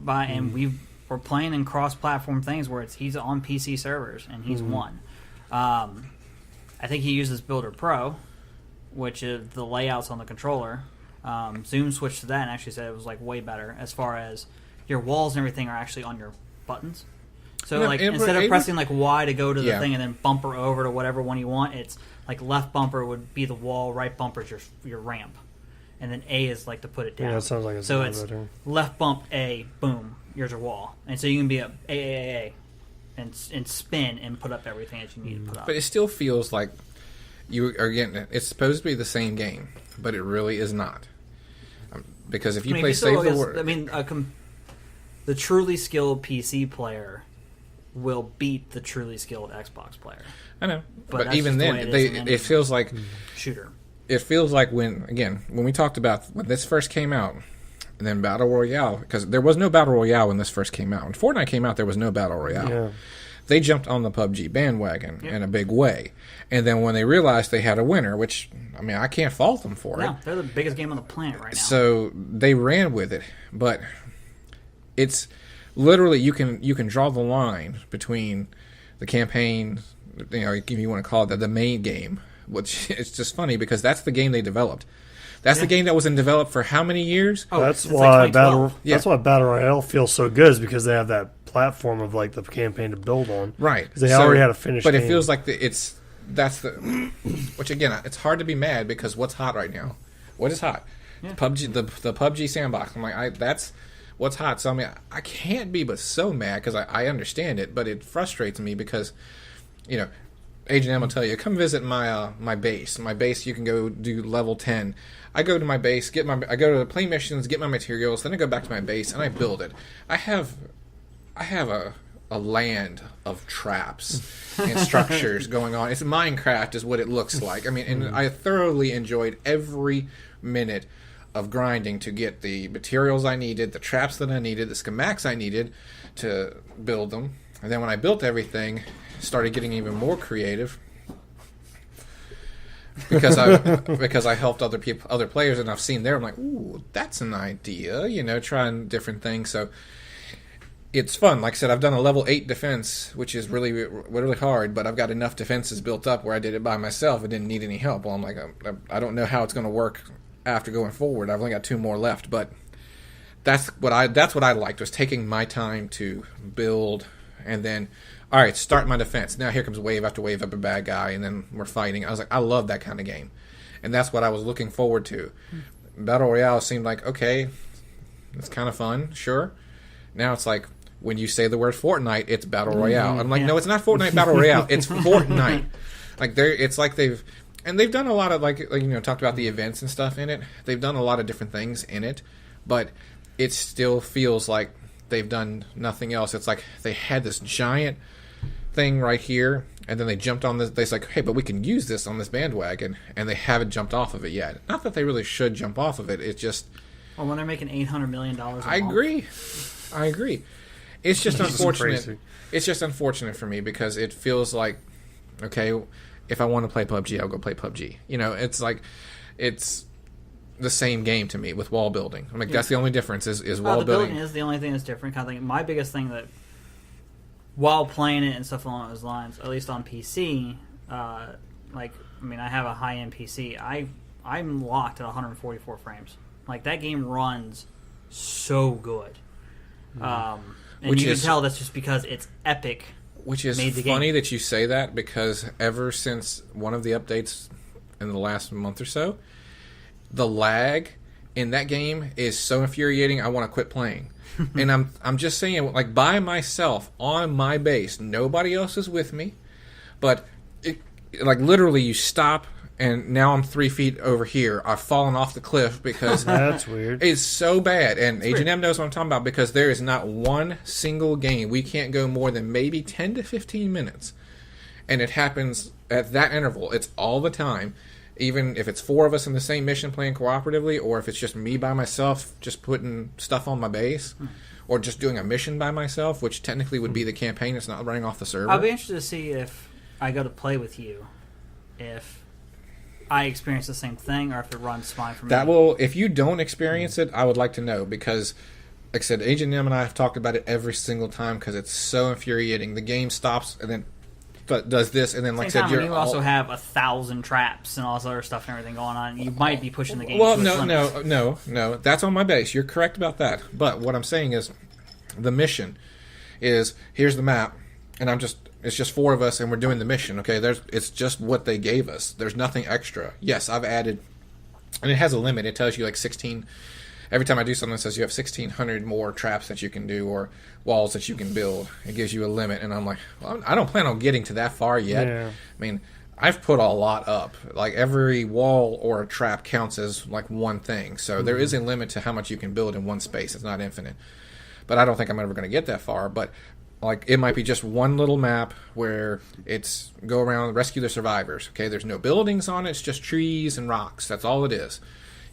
And we're playing in cross-platform things where he's on PC servers and he's won. I think he uses Builder Pro, which is the layouts on the controller. Zoom switched to that and actually said it was like way better as far as your walls and everything are actually on your buttons. So instead of pressing like Y to go to the thing and then bumper over to whatever one you want, it's like left bumper would be the wall, right bumper is your ramp, and then A is like to put it down. Yeah, it sounds like so it's left bump A, boom, here's your wall, and so you can be A, and spin and put up everything that you need to put up. But it still feels like you are getting it. It's supposed to be the same game, but it really is not. Because if you play Save the World, I mean, the truly skilled PC player will beat the truly skilled Xbox player. I know, but even then, it feels like shooter. It feels like when we talked about when this first came out, and then Battle Royale, because there was no Battle Royale when this first came out. When Fortnite came out, there was no Battle Royale. Yeah. They jumped on the PUBG bandwagon in a big way. And then when they realized they had a winner, which, I mean, I can't fault them for it. No, they're the biggest game on the planet right now. So they ran with it. But it's literally, you can draw the line between the campaign, if you want to call it the main game, which it's just funny because that's the game they developed. That's the game that was developed for how many years? Oh, that's why That's why Battle Royale feels so good, is because they have that platform of like the campaign to build on. Right. Because they already had a finished But game. it feels like which again, it's hard to be mad because what's hot right now? What is hot? Yeah. PUBG, the PUBG sandbox. I'm like, that's what's hot. So I mean, I can't be but so mad because I understand it, but it frustrates me because, Agent M will tell you, come visit my base. My base, you can go do level 10. I go to my base, I go to the play missions, get my materials, then I go back to my base and I build it. I have a land of traps and structures going on. It's Minecraft is what it looks like. I mean, and I thoroughly enjoyed every minute of grinding to get the materials I needed, the traps that I needed, the schematics I needed to build them. And then when I built everything, started getting even more creative because I helped other players, and I've seen there. I'm like, ooh, that's an idea, trying different things. So it's fun. Like I said, I've done a level 8 defense, which is really, really hard, but I've got enough defenses built up where I did it by myself. I didn't need any help. Well, I'm like, I don't know how it's going to work after going forward. I've only got 2 more left, but that's what I liked, was taking my time to build and then, all right, start my defense. Now here comes wave after wave of a bad guy, and then we're fighting. I was like, I love that kind of game, and that's what I was looking forward to. Battle Royale seemed like, okay, it's kind of fun, sure. Now it's like, when you say the word Fortnite, it's Battle Royale. I'm like, no, it's not Fortnite Battle Royale. It's Fortnite. Like it's like they've done a lot of like talked about the events and stuff in it. They've done a lot of different things in it, but it still feels like they've done nothing else. It's like they had this giant thing right here, and then they jumped on this. They're like, hey, but we can use this on this bandwagon, and they haven't jumped off of it yet. Not that they really should jump off of it. It's just, well, when they're making $800 million, I agree. It's just unfortunate. It's just unfortunate for me because it feels like, okay, if I want to play PUBG, I'll go play PUBG. It's like it's the same game to me with wall building. I'm like, that's the only difference is wall the building. building is the only thing that's different. Kind of thing. My biggest thing that while playing it and stuff along those lines, at least on PC, I have a high-end PC. I'm locked at 144 frames. Like, that game runs so good. And you can tell that's just because it's Epic. Which is funny that you say that, because ever since one of the updates in the last month or so, the lag in that game is so infuriating. I want to quit playing. And I'm just saying, like, by myself on my base, nobody else is with me, but like literally you stop. And now I'm 3 feet over here. I've fallen off the cliff because that's weird. It's so bad. And Agent M knows what I'm talking about, because there is not one single game we can't go more than maybe 10 to 15 minutes. And it happens at that interval. It's all the time. Even if it's 4 of us in the same mission playing cooperatively, or if it's just me by myself just putting stuff on my base, or just doing a mission by myself, which technically would be the campaign. It's not running off the server. I'll be interested to see if I go to play with you, if I experience the same thing, or if it runs fine for me. If you don't experience it, I would like to know, because, like I said, Agent M and I have talked about it every single time because it's so infuriating. The game stops and then does this, and then, like I said, you also have 1,000 traps and all this other stuff and everything going on. You might be pushing the game. Well, no. That's on my base. You're correct about that. But what I'm saying is, the mission is, here's the map, and it's just 4 of us, and we're doing the mission. Okay, it's just what they gave us. There's nothing extra. Yes, I've added, and it has a limit. It tells you like 16. Every time I do something, it says you have 1,600 more traps that you can do, or walls that you can build. It gives you a limit, and I'm like, well, I don't plan on getting to that far yet. Yeah. I mean, I've put a lot up. Like, every wall or a trap counts as like one thing. So there is a limit to how much you can build in one space. It's not infinite. But I don't think I'm ever going to get that far. But like, it might be just one little map where it's go around, rescue the survivors. Okay, there's no buildings on it. It's just trees and rocks. That's all it is.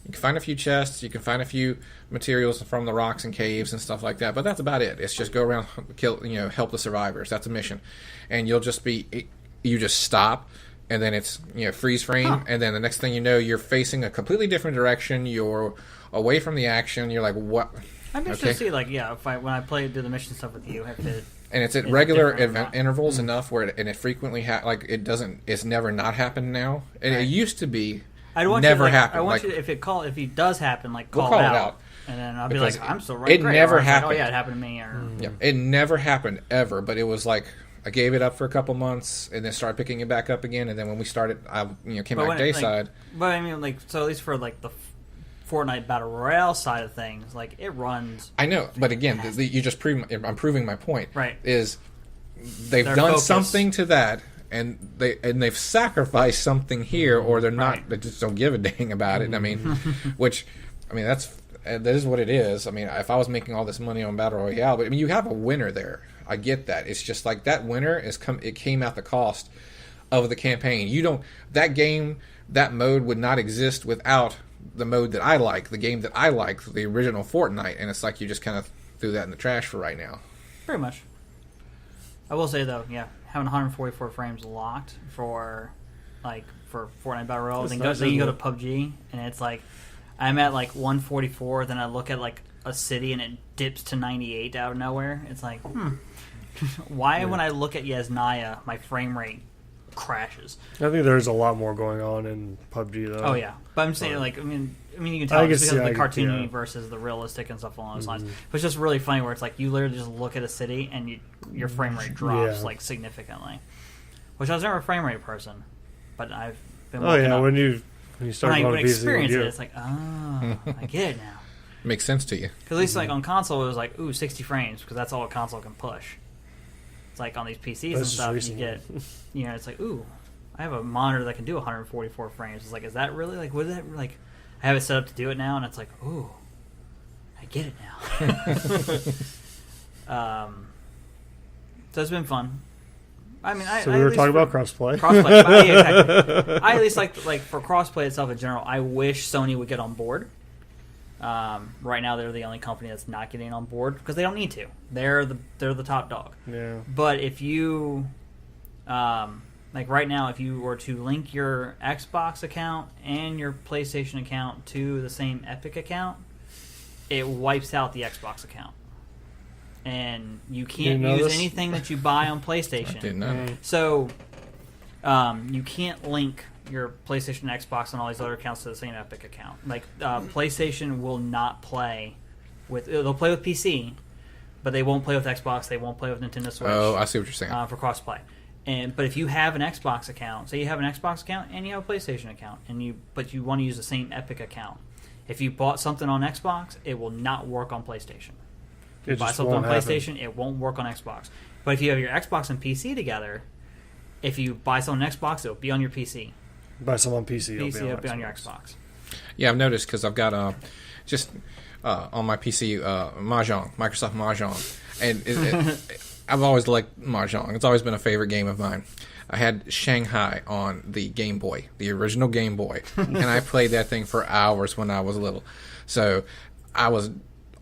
You can find a few chests. You can find a few materials from the rocks and caves and stuff like that. But that's about it. It's just go around, kill, help the survivors. That's a mission. And you just stop, and then it's freeze frame, and then the next thing you know, you're facing a completely different direction. You're away from the action. You're like, what? I'm interested to see, like, when I do the mission stuff with you, and it's at regular intervals enough where it frequently it's never not happened now. And it used to be never happened. I want you to, if it does happen, like, call it out. And then I'll be like, I'm still right. It never happened. Like, oh yeah, it happened to me. Yeah, it never happened ever. But it was like, I gave it up for a couple months and then started picking it back up again. And then when we started, I came back dayside. But I mean, like, so at least for like the Fortnite Battle Royale side of things, like, it runs. I know, but again, I'm proving my point. Right. Is they've done something to that, and they've sacrificed something here, or they're not. Right. They just don't give a dang about it. I mean, that is what it is. I mean, if I was making all this money on Battle Royale, but I mean, you have a winner there. I get that. It's just like that winner it came at the cost of the campaign. That mode would not exist without the mode that I like, the game that I like, the original Fortnite, and it's like you just kind of threw that in the trash for right now. Pretty much. I will say, though, having 144 frames locked for Fortnite Battle Royale, then you go to PUBG, and it's like, I'm at like 144, then I look at like a city and it dips to 98 out of nowhere. It's like, why when I look at Yasnaya, my frame rate crashes. I think there's a lot more going on in PUBG though. Oh yeah, but I'm saying like I mean you can tell I it's guess, because of yeah, the I- cartoony yeah. versus the realistic and stuff along those lines. But it's just really funny where it's like you literally just look at a city and your frame rate drops Yeah. like significantly. Which I was never a frame rate person, but I've been. Oh working yeah, up. when you start when I going to PC, experience it, you- it's like I get it now. Makes sense to you. Because at least like on console, it was like 60 frames because that's all a console can push. It's like on these PCs and That's just stuff, you recently. get, it's like I have a monitor that can do 144 frames. It's like, is that really like what is that like? I have it set up to do it now, and it's like, I get it now. So it's been fun. I mean, So we were talking about crossplay. Crossplay. Yeah, exactly. I at least like for crossplay itself in general. I wish Sony would get on board. Right now, they're the only company that's not getting on board because they don't need to. They're the top dog. Yeah. But if you, like right now, if you were to link your Xbox account and your PlayStation account to the same Epic account, it wipes out the Xbox account. And you can't know use this? anything that you buy on I PlayStation. didn't know. So, you can't link your PlayStation, Xbox, and all these other accounts to the same Epic account. Like, PlayStation will not play with... They'll play with PC, but they won't play with Xbox. They won't play with Nintendo Switch. Oh, I see what you're saying. For crossplay. But if you have an Xbox account, say you have an Xbox account and you have a PlayStation account, but you want to use the same Epic account, if you bought something on Xbox, it will not work on PlayStation. If you It buy just something on won't happen. PlayStation, it won't work on Xbox. But if you have your Xbox and PC together, if you buy something on Xbox, it'll be on your PC. Buy some on PC. It'll be on your Xbox. Yeah, I've noticed because I've got on my PC Mahjong, Microsoft Mahjong, and I've always liked Mahjong. It's always been a favorite game of mine. I had Shanghai on the Game Boy, the original Game Boy, and I played that thing for hours when I was little. So I was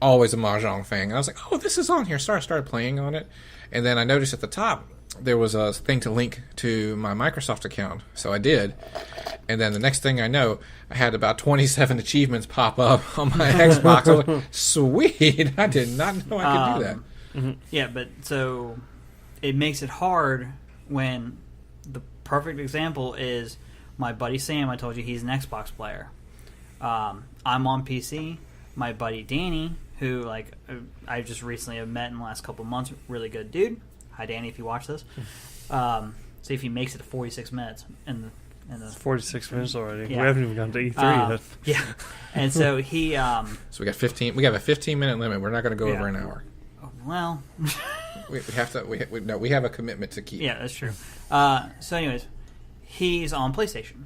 always a Mahjong fan. And I was like, oh, this is on here. So I started playing on it. And then I noticed at the top there was a thing to link to my Microsoft account. So I did. And then the next thing I know, I had about 27 achievements pop up on my Xbox. I was like, sweet. I did not know I could do that. Yeah, but so it makes it hard when the perfect example is my buddy Sam. I told you he's an Xbox player. I'm on PC. My buddy Danny, who I just recently have met in the last couple of months, really good dude. Hi Danny, if you watch this. See if he makes it to 46 minutes in the 46 minutes already. Yeah. We haven't even gone to E3 yet. yeah, and so he So we got 15. We have a 15-minute limit. We're not going to go Yeah. over an hour. well. We have to. We have a commitment to keep. Yeah, that's true. So, anyways, he's on PlayStation.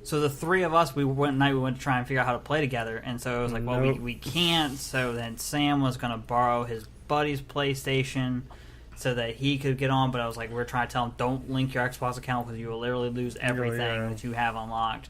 So the three of us, we went to try and figure out how to play together, and so it was like, well, Nope. we can't. So then Sam was going to borrow his buddy's PlayStation so that he could get on. But I was like, we're trying to tell him, don't link your Xbox account because you will literally lose everything yeah. that you have unlocked.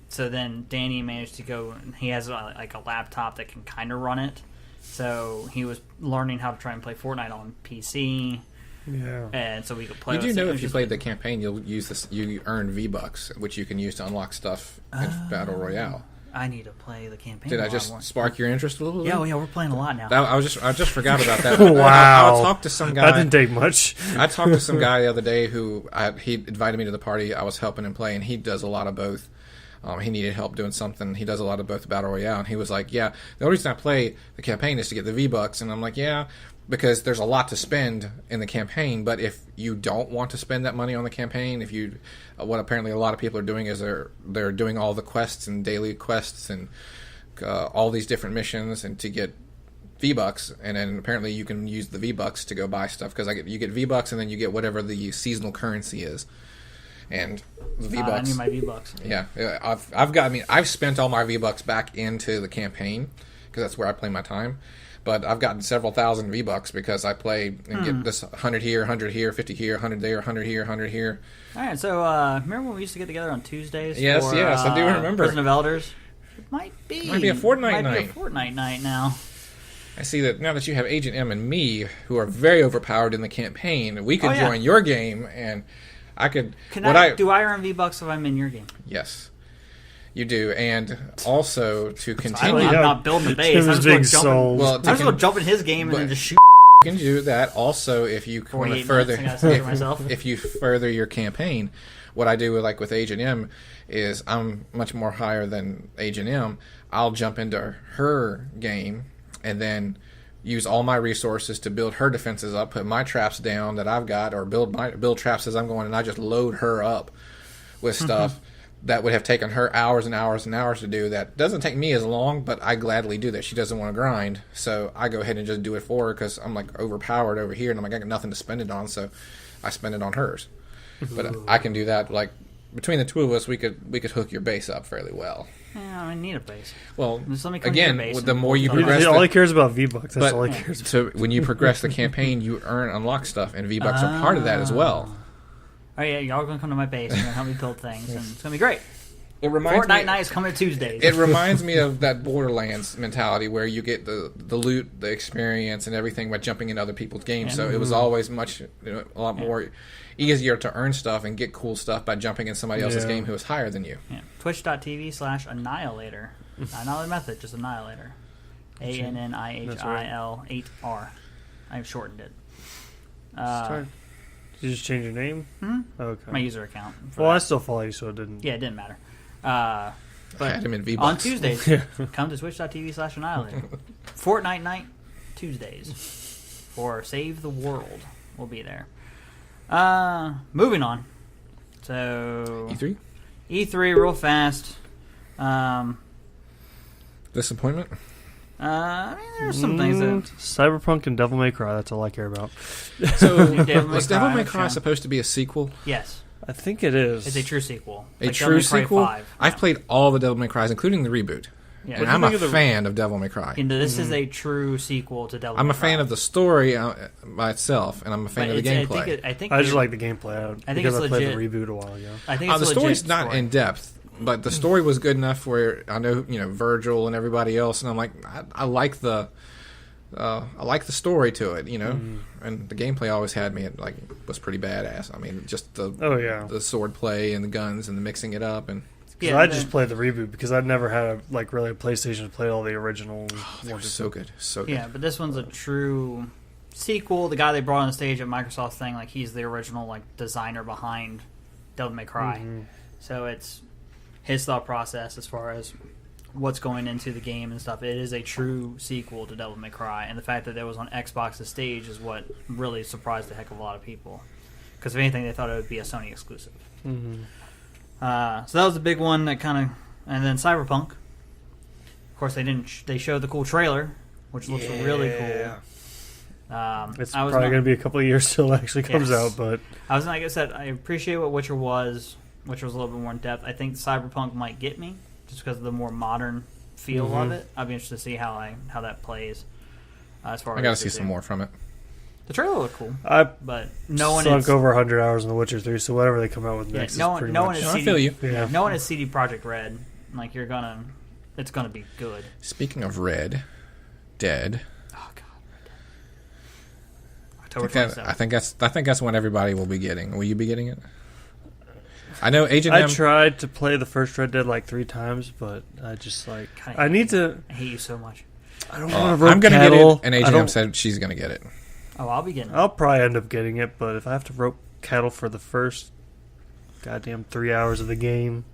So then Danny managed to go, and he has like a laptop that can kind of run it. So he was learning how to try and play Fortnite on PC. Yeah. And so we could play. You do with know it. if you played the campaign, you'll use this. You earn V-Bucks, which you can use to unlock stuff in Battle Royale. I need to play the campaign. Did a I lot just more. spark your interest a little bit? Yeah, we're playing a lot now. I just forgot about that. Wow. I talked to some guy. That didn't take much. I talked to some guy the other day who he invited me to the party. I was helping him play, and he does a lot of both. He needed help doing something. He does a lot of both Battle Royale, and he was like, "Yeah, the only reason I play the campaign is to get the V-Bucks." And I'm like, "Yeah, because there's a lot to spend in the campaign. But if you don't want to spend that money on the campaign, if you, what apparently a lot of people are doing is they're doing all the quests and daily quests and all these different missions and to get V-Bucks, and then apparently you can use the V-Bucks to go buy stuff because you get V-Bucks and then you get whatever the seasonal currency is." And the V-Bucks. I need my V-Bucks. Yeah, I've spent all my V-Bucks back into the campaign because that's where I play my time. But I've gotten several thousand V-Bucks because I play and get this 100 here, 100 here, 50 here, 100 there, 100 here, 100 here. All right, so remember when we used to get together on Tuesdays? Yes, for, yes, I do remember. Prison of Elders. It might be a Fortnite night. Might be a Fortnite night now. I see that now that you have Agent M and me, who are very overpowered in the campaign, we could Oh, yeah. join your game, and I could. Do I earn V-Bucks if I'm in your game? Yes, you do, and also to I'm continue. Yeah. not building the base. Tim I'm is just being going to jump. sold. Well, I'm just going to jump in his game and but- then just shoot. can do that. Also, if you want to 48 further, minutes, I gotta censor myself. if you further your campaign, what I do with Agent M is I'm much more higher than Agent M. I'll jump into her game and then use all my resources to build her defenses up, put my traps down that I've got, or build traps as I'm going, and I just load her up with stuff that would have taken her hours and hours and hours to do. That doesn't take me as long, but I gladly do that. She doesn't want to grind, so I go ahead and just do it for her because I'm like overpowered over here, and I'm like I got nothing to spend it on, so I spend it on hers. But I can do that. Like between the two of us, we could hook your base up fairly well. Yeah, I need a base. Well, Just let me come again, to your base the and more we'll you talk progress, All he cares about V-Bucks. That's but all he cares about. so when you progress the campaign, you unlock stuff, and V-Bucks are part of that as well. Oh yeah, y'all are gonna come to my base and help me build things, and it's gonna be great. It reminds Fortnite me, night is coming to Tuesdays. It reminds me of that Borderlands mentality where you get the loot, the experience, and everything by jumping into other people's games. Yeah. So it was always a lot more easier to earn stuff and get cool stuff by jumping in somebody else's game who was higher than you. Yeah. Twitch.tv/Annihilator. Not another method, just Annihilator. ANNIHIL8R. I've shortened it. Did you just change your name? Okay. My user account. Well, I still follow you, so it didn't. Yeah, it didn't matter. I had him in On V-Bucks. Tuesdays, come to twitch.tv/Annihilator. Fortnite night, Tuesdays. For Save the World. We'll be there. Moving on. So E3? real fast. Disappointment? I mean, there's some things that... Cyberpunk and Devil May Cry. That's all I care about. So, Devil May was Devil May Cry Cry supposed to be a sequel? Yes. I think it is. It's a true sequel. A Like Devil true May Cry sequel? 5. I've played all the Devil May Crys, including the reboot. Yeah. And What do I'm you a think of the- fan of Devil May Cry. And this is a true sequel to Devil I'm May a fan Cry. of the story by itself, and I'm a fan But of the it's- gameplay. I think I just it- like the gameplay I think because it's I played the legit. reboot a while ago. I think it's The a legit story's not story. in depth, but the story was good enough where I know Virgil and everybody else, and I'm like I like the story to it, and the gameplay always had me. It was pretty badass. I mean, just the sword play and the guns and the mixing it up and. Yeah, I just played the reboot because I'd never had really a PlayStation to play all the original. They were so good, so good. Yeah, but this one's a true sequel. The guy they brought on stage at Microsoft's thing, he's the original designer behind Devil May Cry. So it's his thought process as far as what's going into the game and stuff. It is a true sequel to Devil May Cry, and the fact that it was on Xbox's stage is what really surprised the heck of a lot of people. Because if anything, they thought it would be a Sony exclusive. So that was the big one that kind of, and then Cyberpunk. Of course, they didn't. They showed the cool trailer, which looks really cool. It's probably going to be a couple of years till it actually comes out, but like I said, I appreciate what Witcher was. Witcher was a little bit more in depth. I think Cyberpunk might get me just because of the more modern feel of it. I'd be interested to see how that plays. As far I got to see some more from it. The trailer looked cool, I but no one sunk over 100 hours in The Witcher 3, so whatever they come out with next is pretty much... is I CD, feel you. Yeah. No one is CD Projekt Red. It's gonna be good. Speaking of Red Dead, Oh God, October 27th. I think that's when everybody will be getting. Will you be getting it? I know Agent M. I tried to play the first Red Dead 3 times, but I just I need to... I hate you so much. I don't want to rope I'm going to get cattle. it, and Agent M said she's going to get it. Oh, I'll be getting it. I'll probably end up getting it, but if I have to rope cattle for the first goddamn 3 hours of the game...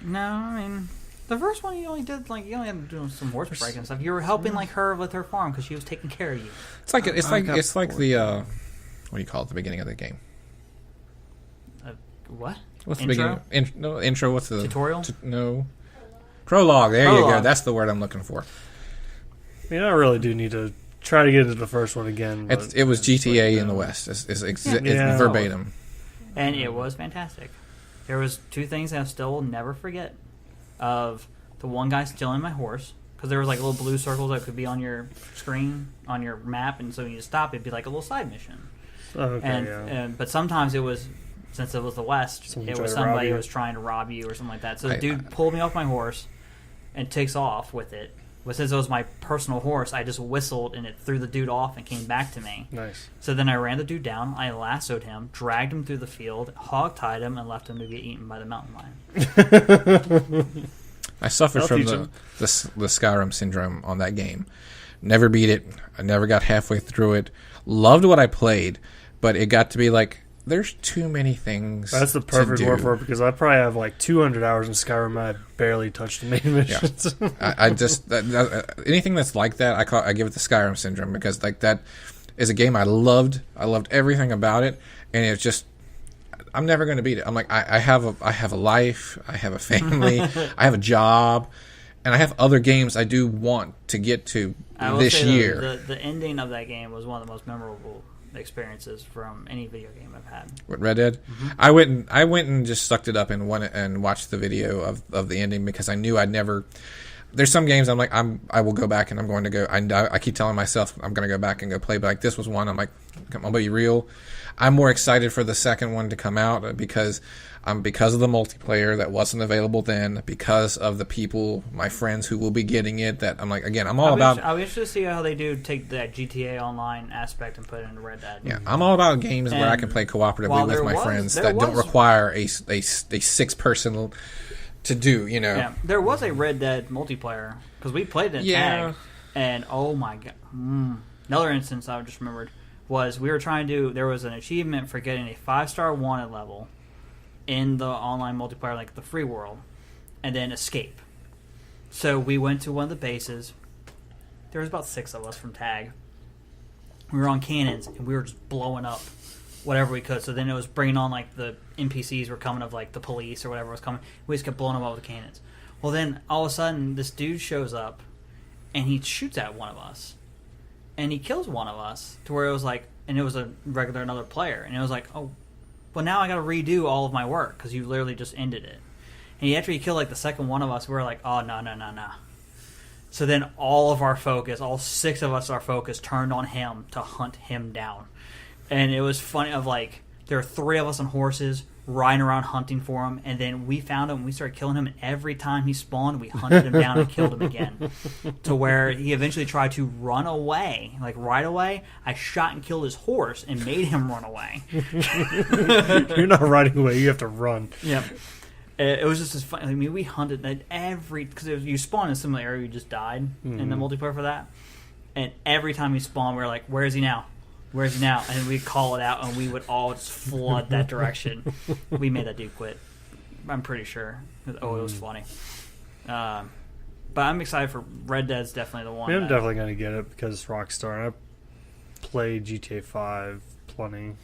No, I mean, the first one you only did you only had to do some horse breaking and stuff. You were helping her with her farm because she was taking care of you. It's like the what do you call it? The beginning of the game. What? What's Intro? the beginning? Intro. What's the tutorial? No. Prologue. There you go. That's the word I'm looking for. I mean, I really do need to try to get into the first one again. It was GTA in the West. It's verbatim. And it was fantastic. There was two things I still will never forget. Of the one guy stealing my horse, because there was little blue circles that could be on your screen, on your map, and so when you stop, it'd be like a little side mission. But sometimes it was, since it was the West, it was somebody who was trying to rob you or something like that. So the dude pulled me off my horse and takes off with it. But since it was my personal horse, I just whistled and it threw the dude off and came back to me. Nice. So then I ran the dude down, I lassoed him, dragged him through the field, hog-tied him, and left him to get eaten by the mountain lion. I suffered from the Skyrim syndrome on that game. Never beat it. I never got halfway through it. Loved what I played, but it got to be like, there's too many things. That's the perfect word for it, because I probably have like 200 hours in Skyrim. I barely touched the main missions. Yeah. I just anything that's like that, I give it the Skyrim syndrome, because like that is a game I loved. I loved everything about it, and it's just I'm never going to beat it. I'm like I have a life, I have a family, I have a job, and I have other games I do want to get to this year. The ending of that game was one of the most memorable experiences from any video game I've had. What, Red Dead? Mm-hmm. I went and just sucked it up and watched the video of the ending, because I knew I'd never. There's some games I'm like I will go back and I'm going to go. I keep telling myself I'm going to go back and go play, but like this was one I'm like, I'm gonna be real. I'm more excited for the second one to come out because of the multiplayer that wasn't available then, because of the people, my friends who will be getting it. That I'm like, again, I'm all about. I'll be interested to see how they do take that GTA Online aspect and put it into Red Dead. Yeah, I'm all about games where I can play cooperatively with my friends that don't require a 6-person to do. You know, yeah, there was a Red Dead multiplayer because we played it in tag, and oh my god, another instance I just remembered was we were trying to. There was an achievement for getting a 5-star wanted level in the online multiplayer, like the free world, and then escape. So we went to one of the bases. There was about 6 of us from tag. We were on cannons and we were just blowing up whatever we could. So then it was bringing on like the NPCs were coming, of like the police or whatever was coming. We just kept blowing them up with the cannons. Well, then all of a sudden this dude shows up and he shoots at one of us. And he kills one of us to where it was like, and it was another player, and it was like, oh, well, now I got to redo all of my work because you literally just ended it. And after he killed like the second one of us, we were like, oh, no. So then all of our focus, all 6 of us, our focus turned on him to hunt him down. And it was funny of like, there were 3 of us on horses riding around hunting for him, and then we found him and we started killing him, and every time he spawned we hunted him down and killed him again, to where he eventually tried to run away, like right away. I shot and killed his horse and made him run away. You're not riding away, you have to run. Yep. It was just as fun. I mean, we hunted because you spawn in a similar area, you just died in the multiplayer for that, and every time he spawned we were like, where is he now? Where's he now? And we'd call it out, and we would all just flood that direction. We made that dude quit. I'm pretty sure. Oh, it was funny. But I'm excited for Red Dead's definitely the one. I'm definitely going to get it because it's Rockstar. And I played GTA 5 plenty.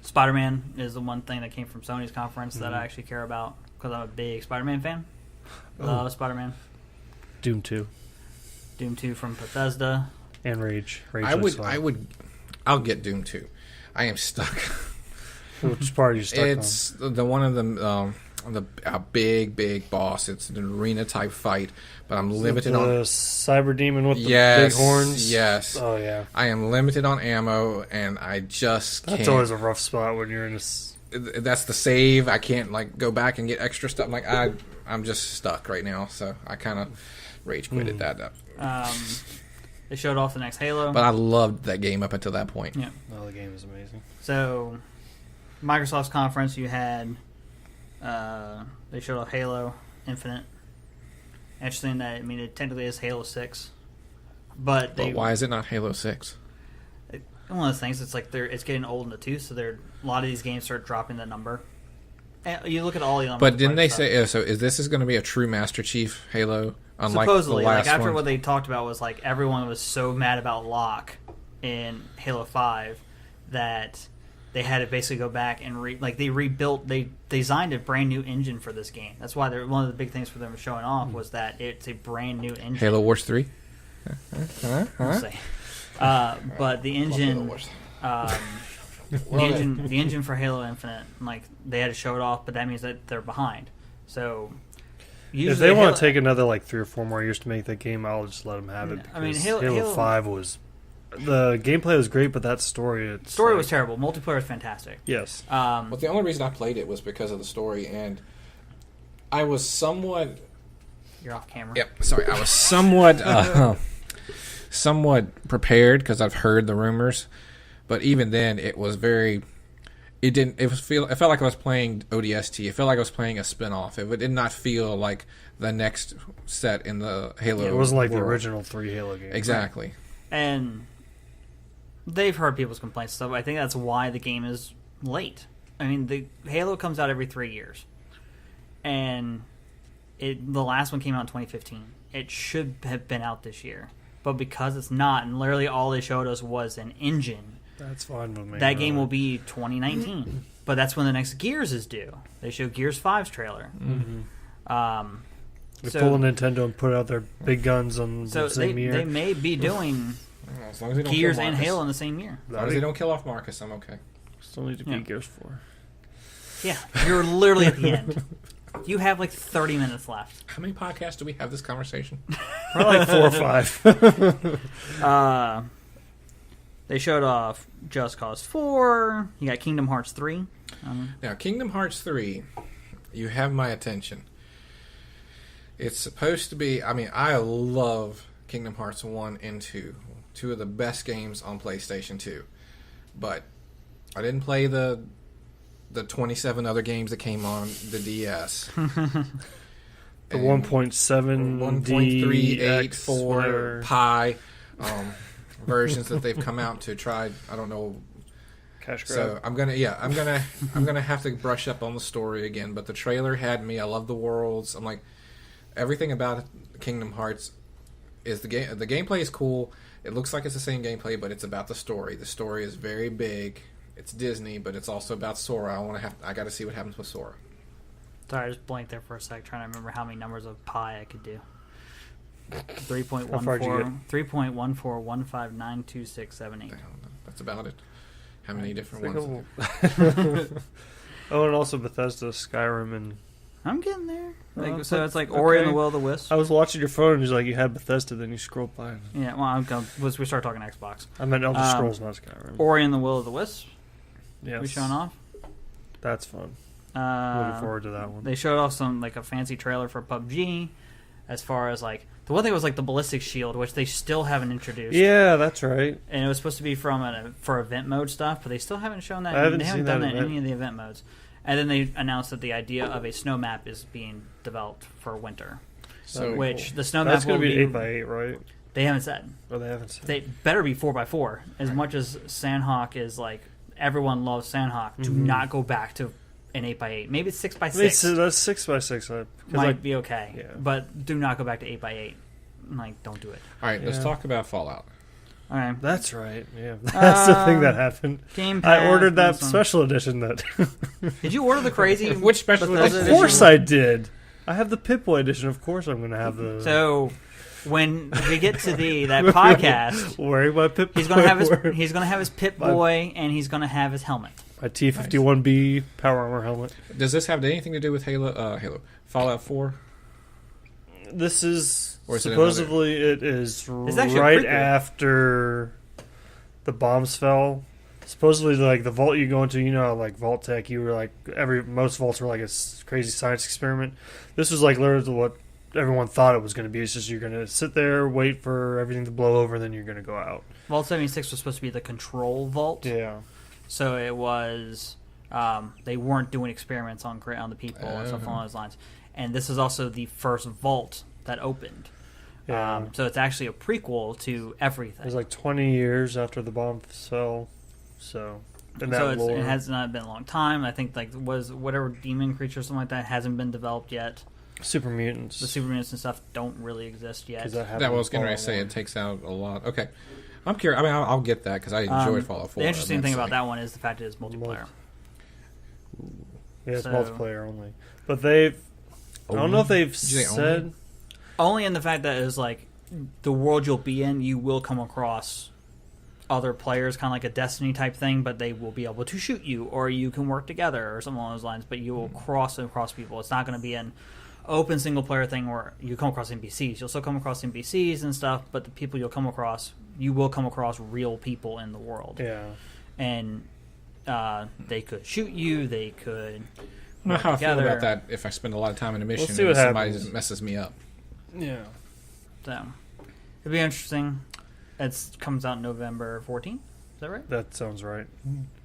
Spider-Man is the one thing that came from Sony's conference that I actually care about because I'm a big Spider-Man fan. Love Spider-Man. Doom 2. Doom 2 from Bethesda. And Rage. I'll get Doom 2. I am stuck. Which part are you stuck it's on? The one of them, a big boss. It's an arena type fight, but I'm limited on the cyber demon with the big horns. Yes. Oh yeah. I am limited on ammo, and I just can't. That's always a rough spot when you're in this. That's the save. I can't like go back and get extra stuff. Like I'm just stuck right now, so I kind of rage quitted that. They showed off the next Halo. But I loved that game up until that point. Yeah. Oh, the game is amazing. So, Microsoft's conference, you had, they showed off Halo Infinite. Interesting that, I mean, it technically is Halo 6. But why is it not Halo 6? One of those things, it's like it's getting old in the tooth, so a lot of these games start dropping the number. And you look at all the numbers. But didn't they say, so this is going to be a true Master Chief Halo? Unlike supposedly, the last like after one. what they talked about was like everyone was so mad about Locke in Halo 5 that they had to basically go back and they designed a brand new engine for this game. That's why one of the big things for them showing off was that it's a brand new engine. Halo Wars 3? We'll see. But the engine, the engine for Halo Infinite, like they had to show it off, but that means that they're behind. So if they want to take another like 3 or 4 more years to make that game, I'll just let them have it. I mean, Halo 5 was the gameplay was great, but that story was terrible. Multiplayer was fantastic. Yes. But the only reason I played it was because of the story, and I was somewhat. You're off camera. Yep. Sorry, I was somewhat prepared because I've heard the rumors, but even then, it was very. It didn't. It felt like I was playing ODST. It felt like I was playing a spinoff. It did not feel like the next set in the Halo. It wasn't like the world. original 3 Halo games. Exactly. And they've heard people's complaints, so I think that's why the game is late. I mean, the Halo comes out every 3 years, and the last one came out in 2015. It should have been out this year, but because it's not, and literally all they showed us was an engine. That's fine with me. That game will be 2019, but that's when the next Gears is due. They showed Gears 5's trailer. Mm-hmm. They So- pull a Nintendo and put out their big guns on So the same year. they may be doing As long as they don't Gears kill and Marcus. Halo in the same year. As long as they don't kill off Marcus, I'm okay. Still need to Yeah. beat Gears 4. Yeah, you're literally at the end. You have like 30 minutes left. How many podcasts do we have this conversation? Probably like 4 or 5. They showed off Just Cause 4. You got Kingdom Hearts 3. Now, Kingdom Hearts 3, you have my attention. It's supposed to be... I mean, I love Kingdom Hearts 1 and 2. Two of the best games on PlayStation 2. But I didn't play the 27 other games that came on the DS. The 1.7 1.384 Pi versions that they've come out to try. I don't know. Cash grab. So I'm gonna have to brush up on the story again. But the trailer had me. I love the worlds. I'm like, everything about Kingdom Hearts is the game. The gameplay is cool. It looks like it's the same gameplay, but it's about the story. The story is very big. It's Disney, but it's also about Sora. I got to see what happens with Sora. Sorry, I just blanked there for a sec, trying to remember how many numbers of pi I could do. How far did you 3.14159267 That's about it. How many different Think ones? Oh, and also Bethesda, Skyrim, and I'm getting there. Oh, So it's like okay. Ori and the Will of the Wisps. I was watching your phone and it's like you had Bethesda, then you scrolled by. Yeah, well, we start talking Xbox. I meant Elder Scrolls, not Skyrim. Ori and the Will of the Wisps. Yes. We showing off. That's fun. Looking forward to that one. They showed off some like a fancy trailer for PUBG, as far as like the one thing was like the ballistic shield, which they still haven't introduced. Yeah, that's right. And it was supposed to be for event mode stuff, but they still haven't shown that. I haven't they seen haven't done that that in event. any of the event modes. And then they announced that the idea of a snow map is being developed for winter, So which the snow That's map will going to be be 8x8, right? They haven't said. Oh, they haven't said. They better be 4x4. As much as Sandhawk is like everyone loves Sandhawk, do not go back to an 8x8. Maybe it's 6x6. I mean, so that's 6x6. Might be okay, yeah. but do not go back to 8x8. Like, don't do it. all right, let's Yeah. talk about Fallout. All right. That's right. Yeah, that's the thing that happened. Game I Pass, ordered that some- special edition. That Did you order the crazy? Which special Bethesda edition? of course I did. I have the Pip-Boy edition. Of course I'm going to have the. So when we get to that podcast, wearing my Pip-Boy. he's gonna have his Pip Boy and he's gonna have his helmet. my T-51B power armor helmet. Does this have anything to do with Halo? Fallout 4? This is Or is it supposedly it is actually a right prequel. after the bombs fell. Supposedly, like the vault you go into, you know, how, like Vault Tech, you were like most vaults were like a crazy science experiment. This was like literally what everyone thought it was going to be. It's just you're going to sit there, wait for everything to blow over, and then you're going to go out. Vault 76 was supposed to be the control vault. Yeah. So it was they weren't doing experiments on the people and stuff along those lines. And this is also the first vault that opened. Yeah. So it's actually a prequel to It everything. was like 20 years after the bomb fell. So, in that So lore. it has not been a long time. I think like was whatever demon creature or something like that hasn't been developed yet. Super mutants. The super mutants and stuff don't really exist yet. 'Cause that happened That was in going to say Fallout it takes out a lot. Okay, I'm curious. I mean, I'll get that because I enjoyed Fallout 4. The interesting thing about that. that one is the fact it is multiplayer. 1. Yeah, it's So- multiplayer only. But they've. I don't know if they've you say said. only? Only in the fact that it's like the world you'll be in, you will come across other players, kind of like a Destiny type thing, but they will be able to shoot you, or you can work together, or something along those lines. But you will cross people. It's not going to be an open single player thing where you come across NPCs. You'll still come across NPCs and stuff, but the people you will come across real people in the world. Yeah. And they could shoot you. They could. I don't know how I feel together. about that if I spend a lot of time in a mission see and what somebody happens. just messes me up. Yeah. So it'd be interesting. It comes out November 14th. Is that right? That sounds right.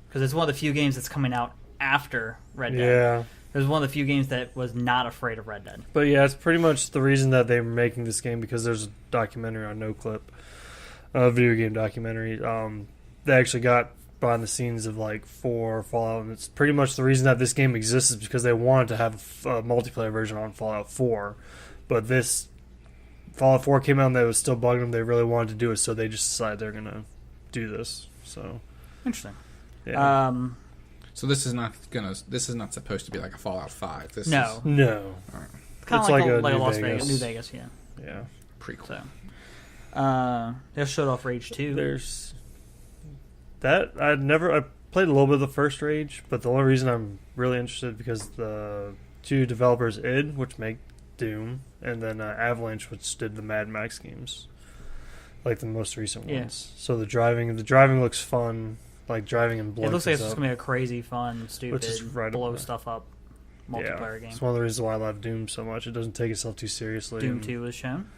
Because it's one of the few games that's coming out after Red Dead. Yeah. It was one of the few games that was not afraid of Red Dead. But yeah, it's pretty much the reason that they're making this game, because there's a documentary on NoClip, a video game documentary. They actually got behind the scenes of like 4 Fallout, and it's pretty much the reason that this game exists is because they wanted to have a multiplayer version on Fallout 4. But this Fallout 4 came out and they was still bugging them. They really wanted to do it, so they just decided they're gonna do this. So interesting. Yeah. So this is not supposed to be like a Fallout 5. This No. is No. Kind It's of like, like a like New Las Vegas. Vegas. New Vegas, yeah. Yeah. prequel. So, they showed off Rage 2. There's that I played a little bit of the first Rage, but the only reason I'm really interested because the 2 developers, id, which make Doom, and then Avalanche, which did the Mad Max games, like the most recent ones. So the driving looks fun, like driving in blood. It looks like it's just going to be a crazy, fun, stupid, right blow stuff up multiplayer game. It's one of the reasons why I love Doom so much. It doesn't take itself too seriously. Doom 2 was shown.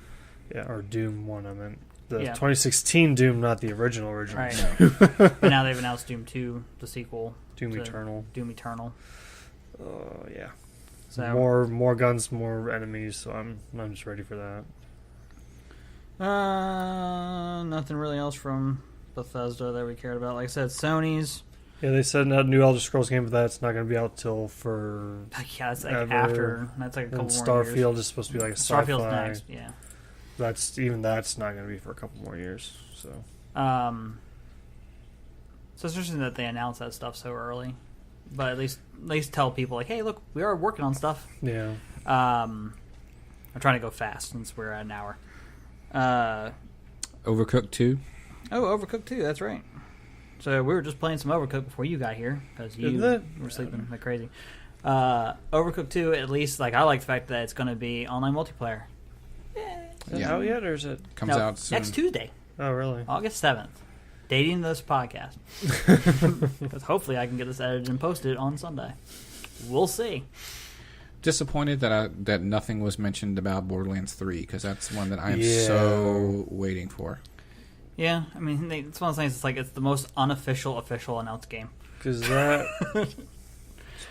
Yeah, or Doom 1, I meant. The Yeah. 2016 Doom, not the original. Right. No. But now they've announced Doom 2, the sequel. Doom to Eternal. Doom Eternal. Yeah. So, More guns, more enemies, so I'm just ready for that. nothing really else from Bethesda that we cared about. Like I said, Sony's. Yeah, they said a new Elder Scrolls game, but that's not going to be out till for. Yeah, it's like ever. After. That's like a couple And more Starfield years. is supposed to be like a sci-fi. Starfield's next, yeah. That's not going to be for a couple more years. So. So it's interesting that they announced that stuff so early, but at least tell people like, hey, look, we are working on stuff. Yeah. I'm trying to go fast since we're at an hour. Overcooked 2. Oh, Overcooked 2, that's right. So we were just playing some Overcooked before you got here because you were sleeping like crazy. Overcooked 2, at least, like I like the fact that it's going to be online multiplayer. Is it out yet, or is it? Comes out soon. Next Tuesday, Oh, really? August 7th. Dating this podcast. Because hopefully I can get this edited and posted on Sunday. We'll see. Disappointed that nothing was mentioned about Borderlands 3, because that's one that I am so waiting for. Yeah, I mean, it's one of those things. It's like it's the most unofficial announced game. Because that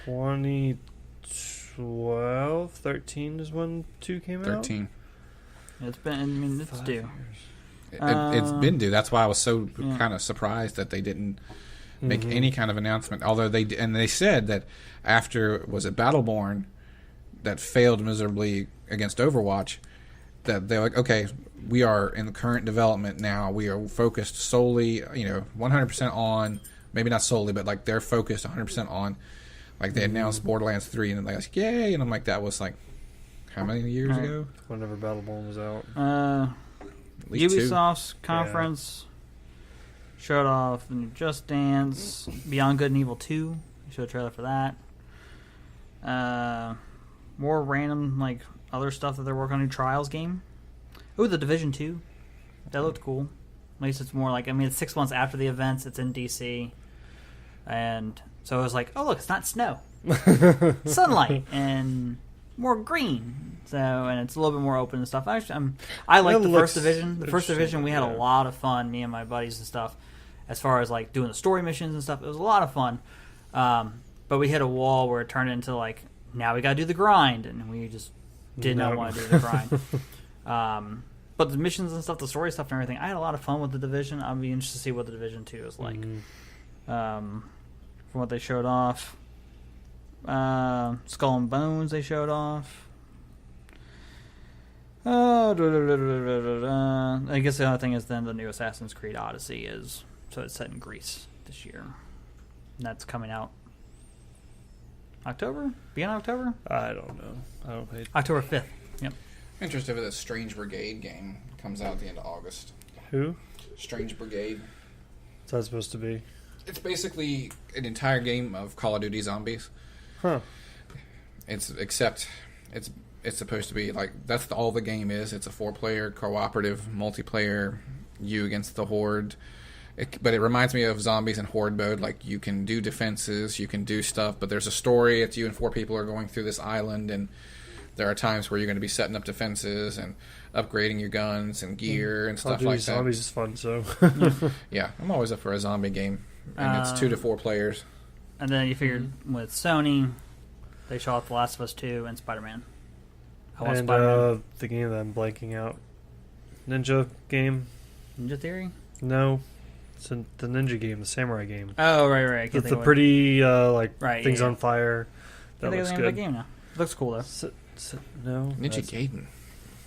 2012, 13 is when 2 came out. 13. It's been. I mean, it's 5 due. years. It's been due. That's why I was so kind of surprised that they didn't make any kind of announcement. Although they said that after was it Battleborn that failed miserably against Overwatch, that they're like, okay, we are in the current development now. We are focused solely, 100% on, maybe not solely, but like they're focused 100% on, like they announced Borderlands 3 and they're like, yay, and I'm like, that was like how many years ago? Whenever Battleborn was out. At least Ubisoft's conference showed off the new Just Dance, Beyond Good and Evil 2. Showed a trailer for that. More random like other stuff that they're working on. A new Trials game. Ooh, the Division 2. That looked cool. At least it's more like, I mean, it's 6 months after the events. It's in DC. And so it was like, oh, look, it's not snow. Sunlight and more green. So, and it's a little bit more open and stuff. Actually, I like the first division. The first division, we had a lot of fun, me and my buddies and stuff, as far as like doing the story missions and stuff. It was a lot of fun. But we hit a wall where it turned into like, now we got to do the grind. And we just did not want to do the grind. But the missions and stuff, the story stuff and everything, I had a lot of fun with the Division. I'll be interested to see what the Division 2 is like. From what they showed off. Skull and Bones they showed off. I guess the other thing is then the new Assassin's Creed Odyssey is, so it's set in Greece this year. And that's coming out October? Beyond October? I don't know. I don't pay. October 5th. Yep. Interested with a Strange Brigade game. Comes out at the end of August. Who? Strange Brigade. What's that supposed to be? It's basically an entire game of Call of Duty Zombies. Huh. It's supposed to be like that's all the game is. It's a 4-player cooperative multiplayer, you against the Horde. But it reminds me of Zombies and Horde mode. Like you can do defenses, you can do stuff, but there's a story. It's you and 4 people are going through this island, and there are times where you're going to be setting up defenses and upgrading your guns and gear and stuff like that. Zombies is fun, so. Yeah, I'm always up for a zombie game, and it's 2 to 4 players. And then you figured with Sony, They showed off The Last of Us 2 and Spider-Man. I want And Spider-Man. the game that I'm blanking out. Ninja game? Ninja Theory? No. It's the ninja game, the samurai game. Oh, right. I can't With think the of pretty, Right, things yeah. on fire. That That looks looks good. good. Game now. Looks cool, though. No. Ninja that's- Gaiden.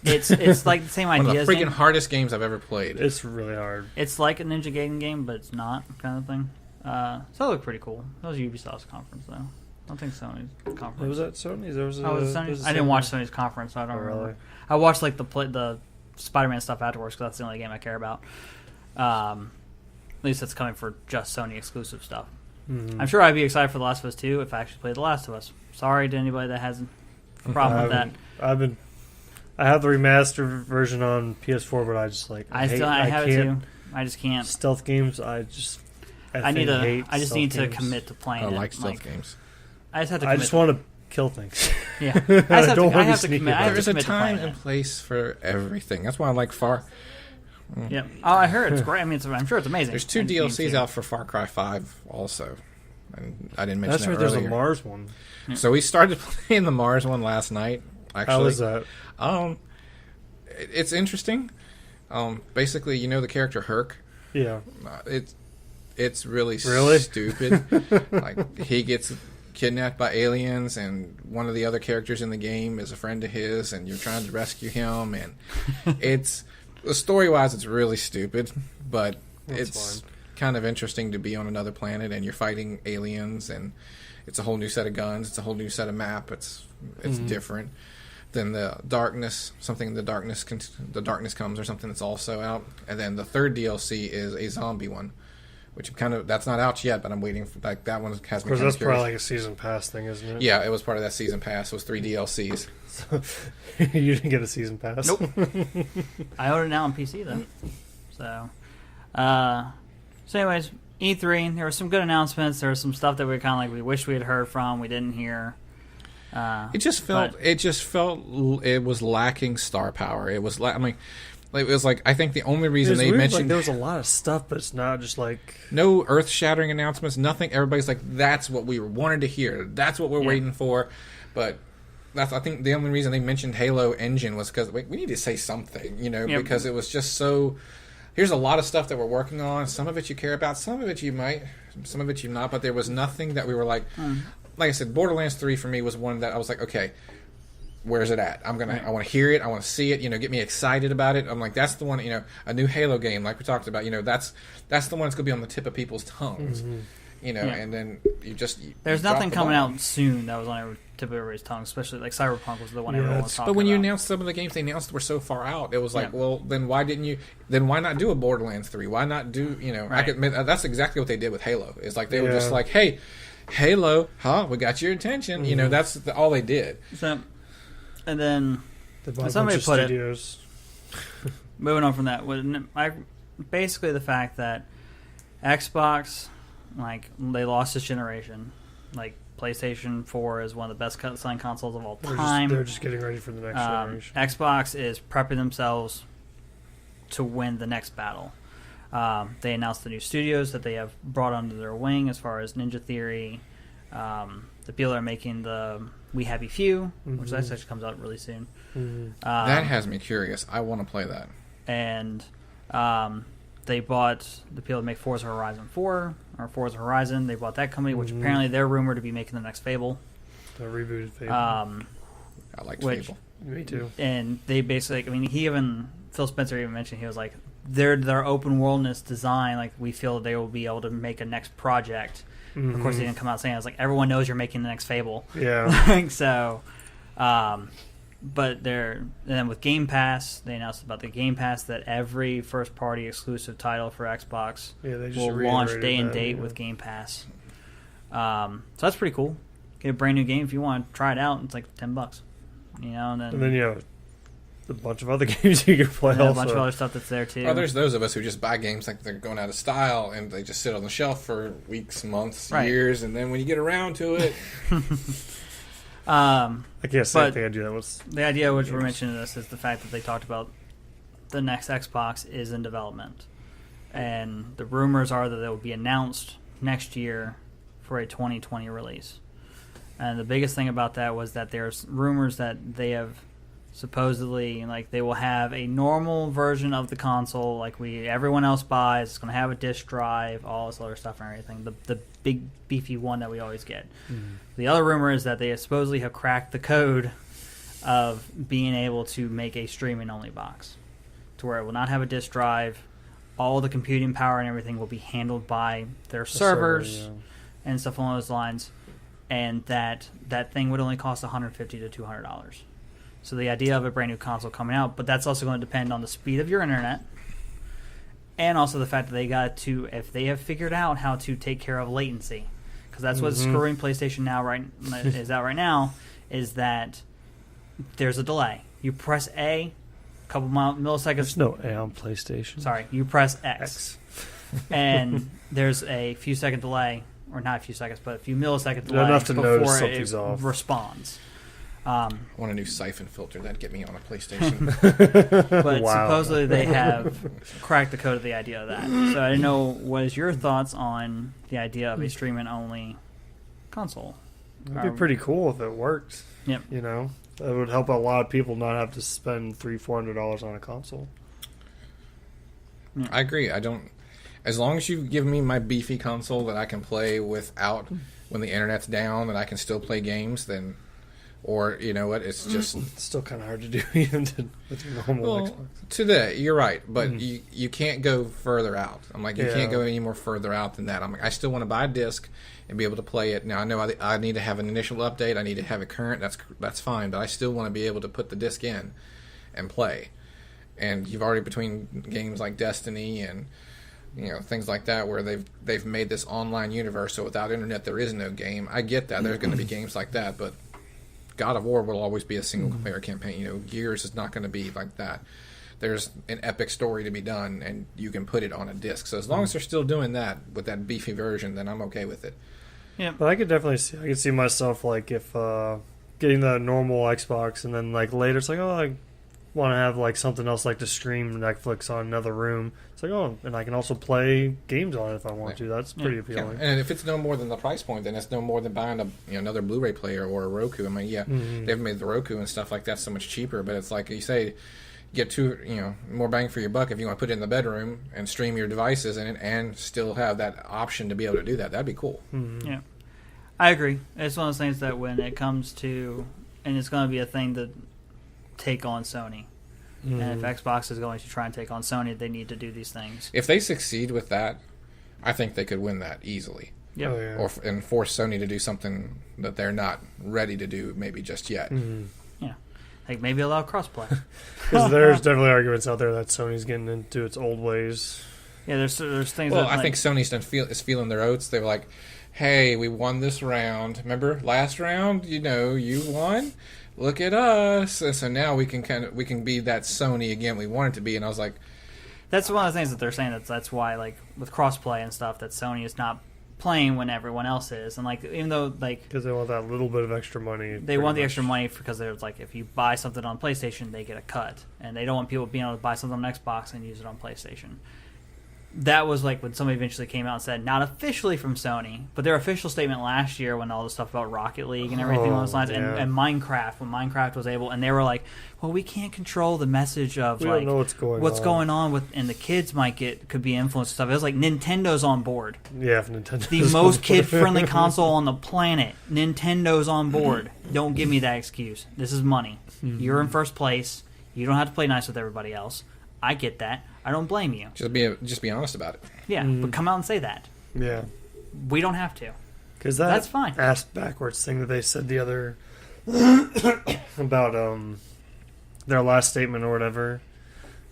It's like the same One idea. of the freaking hardest games I've ever played. It's really hard. It's like a Ninja Gaiden game, but it's not, kind of thing. So that looked pretty cool. That was Ubisoft's conference, though. I don't think Sony's conference. It was at Sony's. There was a, Oh, was it Sony? there was a I didn't watch samurai- Sony's conference, so I don't Oh, remember. really? I watched like the Spider-Man stuff afterwards because that's the only game I care about. At least it's coming for just Sony exclusive stuff. Mhm. I'm sure I'd be excited for The Last of Us 2 if I actually played The Last of Us. Sorry to anybody that has a problem with that. I have the remastered version on PS4, but I just like. I have it can't- too. I just can't. Stealth games, I just need I just need to commit to playing I it. like stealth games. I just have to. I Commit just want to kill things. Yeah, I just have don't to. I wanna be have to sneaky commit. I about have There's to a commit to time playing and place for everything. That's why I like it. Yeah. Oh, I heard it's great. I mean, I'm sure it's amazing. There's 2 And DLCs game too. out for Far Cry 5 also. And I didn't mention That's that right. There's a earlier. Mars one. So we started playing the Mars one last night. Actually, How is that? It's interesting. Basically, you know the character Herc. Yeah. It's really Really? stupid. Like he gets kidnapped by aliens, and one of the other characters in the game is a friend of his, and you're trying to rescue him. And it's story wise, it's really stupid, but That's it's fine. kind of interesting to be on another planet and you're fighting aliens, and it's a whole new set of guns, it's a whole new set of map. It's different than the darkness. Something the darkness comes, or something that's also out. And then the third DLC is a zombie one, which that's not out yet, but I'm waiting for. Like that one has me. Of course, kind that's of curious. probably like a season pass thing, isn't it? Yeah, it was part of that season pass. It was 3 DLCs. You didn't get a season pass. Nope. I own it now on PC though. So anyways, E3. There were some good announcements. There was some stuff that we wish we had heard from. We didn't hear. It just felt it was lacking star power. It was I think the only reason It's they weird, mentioned like, there was a lot of stuff, but it's not just like no earth-shattering announcements, nothing. Everybody's like, that's what we wanted to hear. That's what we're waiting for. But I think the only reason they mentioned Halo Engine was because we need to say something, because it was just so. Here's a lot of stuff that we're working on. Some of it you care about, some of it you might, some of it you not. But there was nothing that we were like I said, Borderlands 3 for me was one that I was like, okay, where's it at? I want to hear it. I want to see it. Get me excited about it. I'm like, that's the one. A new Halo game, like we talked about. That's the one that's gonna be on the tip of people's tongues. And then There's drop nothing the coming ball. out soon that was on the tip of everybody's tongue, especially like Cyberpunk was the one everyone was talking But when you about. announced some of the games they announced were so far out, it was like, Yeah. well, then why didn't you? Then why not do a Borderlands 3? Why not do? I Right. could admit that's exactly what they did with Halo. It's like they were just Yeah. like, hey, Halo, we got your attention. That's all they did. So, and then they bought a somebody bunch of put it- studios. moving on from that, basically the fact that Xbox, they lost this generation. PlayStation 4 is one of the best selling consoles of all time. They're just getting ready for the next generation. Xbox is prepping themselves to win the next battle. They announced the new studios that they have brought under their wing as far as Ninja Theory. The people that are making the We Happy Few, which that actually comes out really soon. That has me curious. I want to play that. And they bought the people that make Forza Horizon 4 or Forza Horizon. They bought that company, which apparently they're rumored to be making the next Fable. The rebooted Fable. I like Fable. Me too. And they basically, Phil Spencer even mentioned, he was like, their open worldness design, we feel they will be able to make a next project. Of course, they didn't come out saying it. I was like, everyone knows you're making the next Fable. Yeah. So, but then with Game Pass, they announced about the Game Pass that every first-party exclusive title for Xbox They just will launch reiterated day and that, date with Game Pass. So that's pretty cool. Get a brand new game if you want to try it out. It's like $10, and then you have a bunch of other games you can play. a Also, bunch of other stuff that's there too. Well, there's those of us who just buy games like they're going out of style and they just sit on the shelf for weeks, months, Right. years, and then when you get around to it, I can't say but- anything I do that was. The idea which we're mentioning this is the fact that they talked about the next Xbox is in development. And the rumors are that it will be announced next year for a 2020 release. And the biggest thing about that was that there's rumors that they have supposedly, like, they will have a normal version of the console like everyone else buys. It's going to have a disk drive, all this other stuff and everything. The big beefy one that we always get. The other rumor is that they supposedly have cracked the code of being able to make a streaming only box to where it will not have a disk drive. All the computing power and everything will be handled by their servers and stuff along those lines, and that thing would only cost $150 to $200. So the idea of a brand new console coming out, but that's also going to depend on the speed of your internet, and also the fact that if they have figured out how to take care of latency, because that's what's screwing PlayStation is out right now, is that there's a delay. You press A, a couple milliseconds. There's no A on PlayStation. Sorry, you press X. And there's a few second delay, or not a few seconds, but a few millisecond delay enough to notice before something's it off. Responds. I want a new siphon filter. That'd get me on a PlayStation. But supposedly they have cracked the code of the idea of that. So I didn't know, what is your thoughts on the idea of a streaming-only console? It'd be pretty cool if it worked. Yep. You know? That would help a lot of people not have to spend $300-$400 on a console. I agree. As long as you give me my beefy console that I can play without, when the internet's down, that I can still play games, then, or you know what, it's just It's still kind of hard to do even with your normal Xbox. Today, you're right, but you can't go further out. I'm like, you Yeah. can't go any more further out than that. I'm like, I still want to buy a disc and be able to play it. Now I know I need to have an initial update. I need to have it current. That's fine, but I still want to be able to put the disc in and play. And you've already, between games like Destiny and things like that, where they've made this online universe, so without internet there is no game. I get that there's going to be games like that, but God of War will always be a single player campaign. Gears is not going to be like that. There's an epic story to be done, and you can put it on a disc. So as long as they're still doing that with that beefy version, then I'm okay with it. Yeah, but I could definitely see myself, like, if getting the normal Xbox and then, like, later it's like, oh, I want to have, like, something else, like to stream Netflix on another room. It's like, oh, and I can also play games on it if I want to. That's pretty appealing. And if it's no more than the price point, then it's no more than buying another Blu-ray player or a Roku. I mean, they've made the Roku and stuff like that so much cheaper, but it's like you say, get more bang for your buck if you want to put it in the bedroom and stream your devices in it and still have that option to be able to do that. That'd be cool. Yeah, I agree. It's one of those things that when it comes to, and it's going to be a thing to take on Sony. And if Xbox is going to try and take on Sony, they need to do these things. If they succeed with that, I think they could win that easily. Yep. Oh, yeah. And force Sony to do something that they're not ready to do, maybe just yet. Yeah, like maybe allow crossplay. Because there's definitely arguments out there that Sony's getting into its old ways. Yeah, there's things. Well, that, I think Sony's is feeling their oats. They were like, "Hey, we won this round. Remember last round? You won. Look at us." And so now we can be that Sony again we want it to be. And I was like, that's one of the things that they're saying. That's why, like, with crossplay and stuff, that Sony is not playing when everyone else is. And, like, even though, like, because they want that little bit of extra money. They want the extra money because there's, like, if you buy something on PlayStation, they get a cut. And they don't want people being able to buy something on Xbox and use it on PlayStation. That was, like, when somebody eventually came out and said, not officially from Sony, but their official statement last year when all the stuff about Rocket League and everything along those lines, and Minecraft, when Minecraft was able, and they were like, well, we can't control the message of, we like, don't know what's going on with, and the kids could be influenced and stuff. It was like Nintendo's on board. Yeah, if Nintendo. The most kid-friendly console on the planet. Nintendo's on board. Don't give me that excuse. This is money. You're in first place. You don't have to play nice with everybody else. I get that. I don't blame you. just be honest about it. Yeah, but come out and say that. Yeah. We don't have to. Because that's fine. Ass backwards thing that they said the other about their last statement or whatever.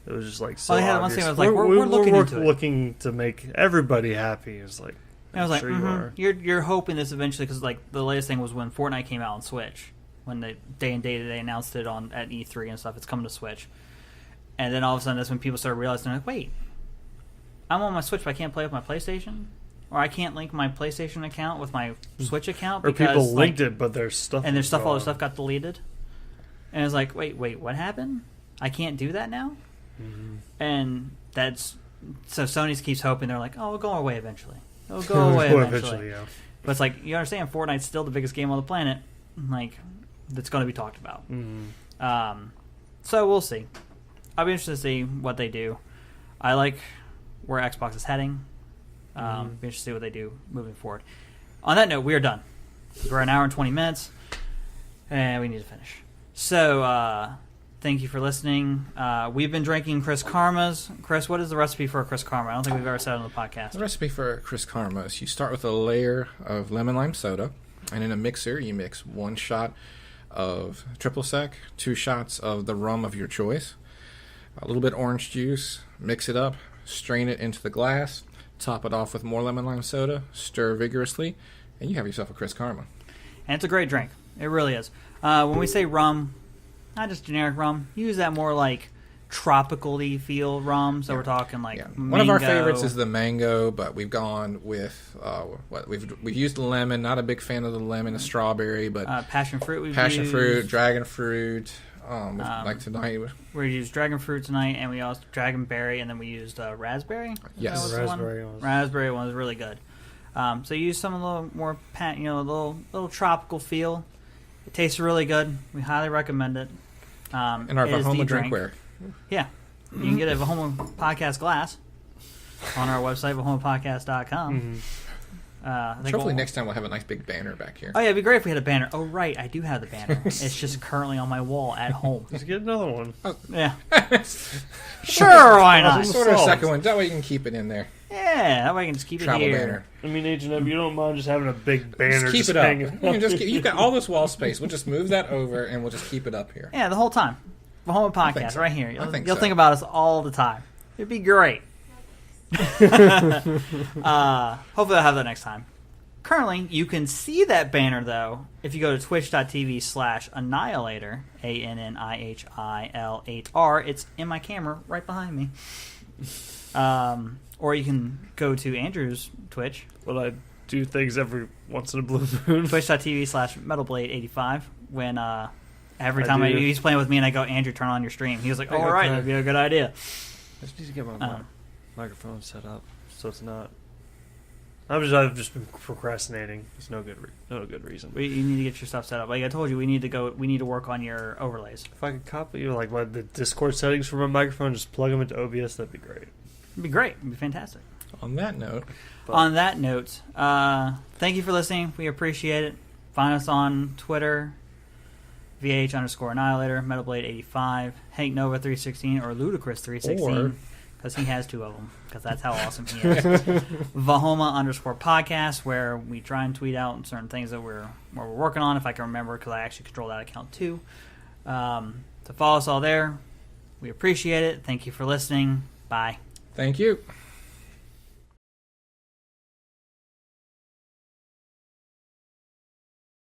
It was just like so. They had one obvious. statement. It was like we're looking into it. Looking to make everybody happy. It's like I was like, sure you are. You're hoping this eventually, because like the latest thing was when Fortnite came out on Switch, when the day and date they announced it at E3 and stuff. It's coming to Switch. And then all of a sudden, that's when people started realizing, like, wait, I'm on my Switch, but I can't play with my PlayStation? Or I can't link my PlayStation account with my Switch account? Or because, people linked it, but their stuff and all their stuff got deleted? And it's like, wait, what happened? I can't do that now? And so Sony keeps hoping. They're like, oh, it'll go away eventually. It'll go away eventually. Yeah. But it's like, you understand, Fortnite's still the biggest game on the planet, like, that's going to be talked about. So we'll see. I'll be interested to see what they do. I like where Xbox is heading. Be interested to see what they do moving forward. On that note, we are done. We're an hour and 20 minutes, and we need to finish. So, thank you for listening. We've been drinking Chris Karma's. Chris, what is the recipe for a Chris Karma? I don't think we've ever said it on the podcast. The recipe for Chris Karma is you start with a layer of lemon lime soda, and in a mixer you mix 1 shot of triple sec, 2 shots of the rum of your choice, a little bit orange juice, mix it up, strain it into the glass, top it off with more lemon lime soda, stir vigorously, and you have yourself a Chris Karma. And it's a great drink. It really is. When we say rum, not just generic rum, use that more like tropical-y feel rum. So we're talking like mango. One of our favorites is the mango, but we've gone with we've used the lemon. Not a big fan of the lemon, the strawberry, but passion fruit. Passion fruit, dragon fruit. Like tonight, we used dragon fruit tonight, and we also dragon berry, and then we used raspberry. Yes, Raspberry one was really good. So you use some a little more, little tropical feel. It tastes really good. We highly recommend it. In our VAHOMA drinkware. Yeah. You can get a VAHOMA podcast glass on our website, VAHOMApodcast.com. Hopefully next time we'll have a nice big banner back here. Oh, yeah, it'd be great if we had a banner. Oh, right, I do have the banner. It's just currently on my wall at home. Let's get another one. Oh. Yeah. Sure, why not? Just order a second one. That way you can keep it in there. Yeah, that way I can just keep Travel it here. Banner. I mean, H&M, you don't mind just having a big banner Just keep it up. hanging You've got all this wall space. We'll just move that over, and we'll just keep it up here. Yeah, the whole time. VAHOMA podcast so. right here. You'll think think so. about us all the time. It'd be great. Hopefully I'll have that next time. Currently, you can see that banner, though, if you go to twitch.tv/Annihilator, ANNIHIL8R. It's in my camera right behind me. Or you can go to Andrew's Twitch. Well, I do things every once in a blue moon. Twitch.tv/MetalBlade85. When every time he's playing with me and I go, Andrew, turn on your stream. He was like, all right, that'd be a good idea. I just need to get my microphone set up so it's not... I've just been procrastinating. It's no good reason. You need to get your stuff set up. Like I told you, we need to work on your overlays. If I could copy the Discord settings for my microphone, just plug them into OBS, that'd be great. It'd be great. It'd be fantastic. On that note, thank you for listening. We appreciate it. Find us on Twitter, VH_Annihilator, MetalBlade85, Hank Nova 316, or Ludacris 316. Because he has 2 of them. Because that's how awesome he is. VAHOMA_podcast, where we try and tweet out certain things that we're working on, if I can remember, because I actually control that account too. To follow us all there, we appreciate it. Thank you for listening. Bye. thank you.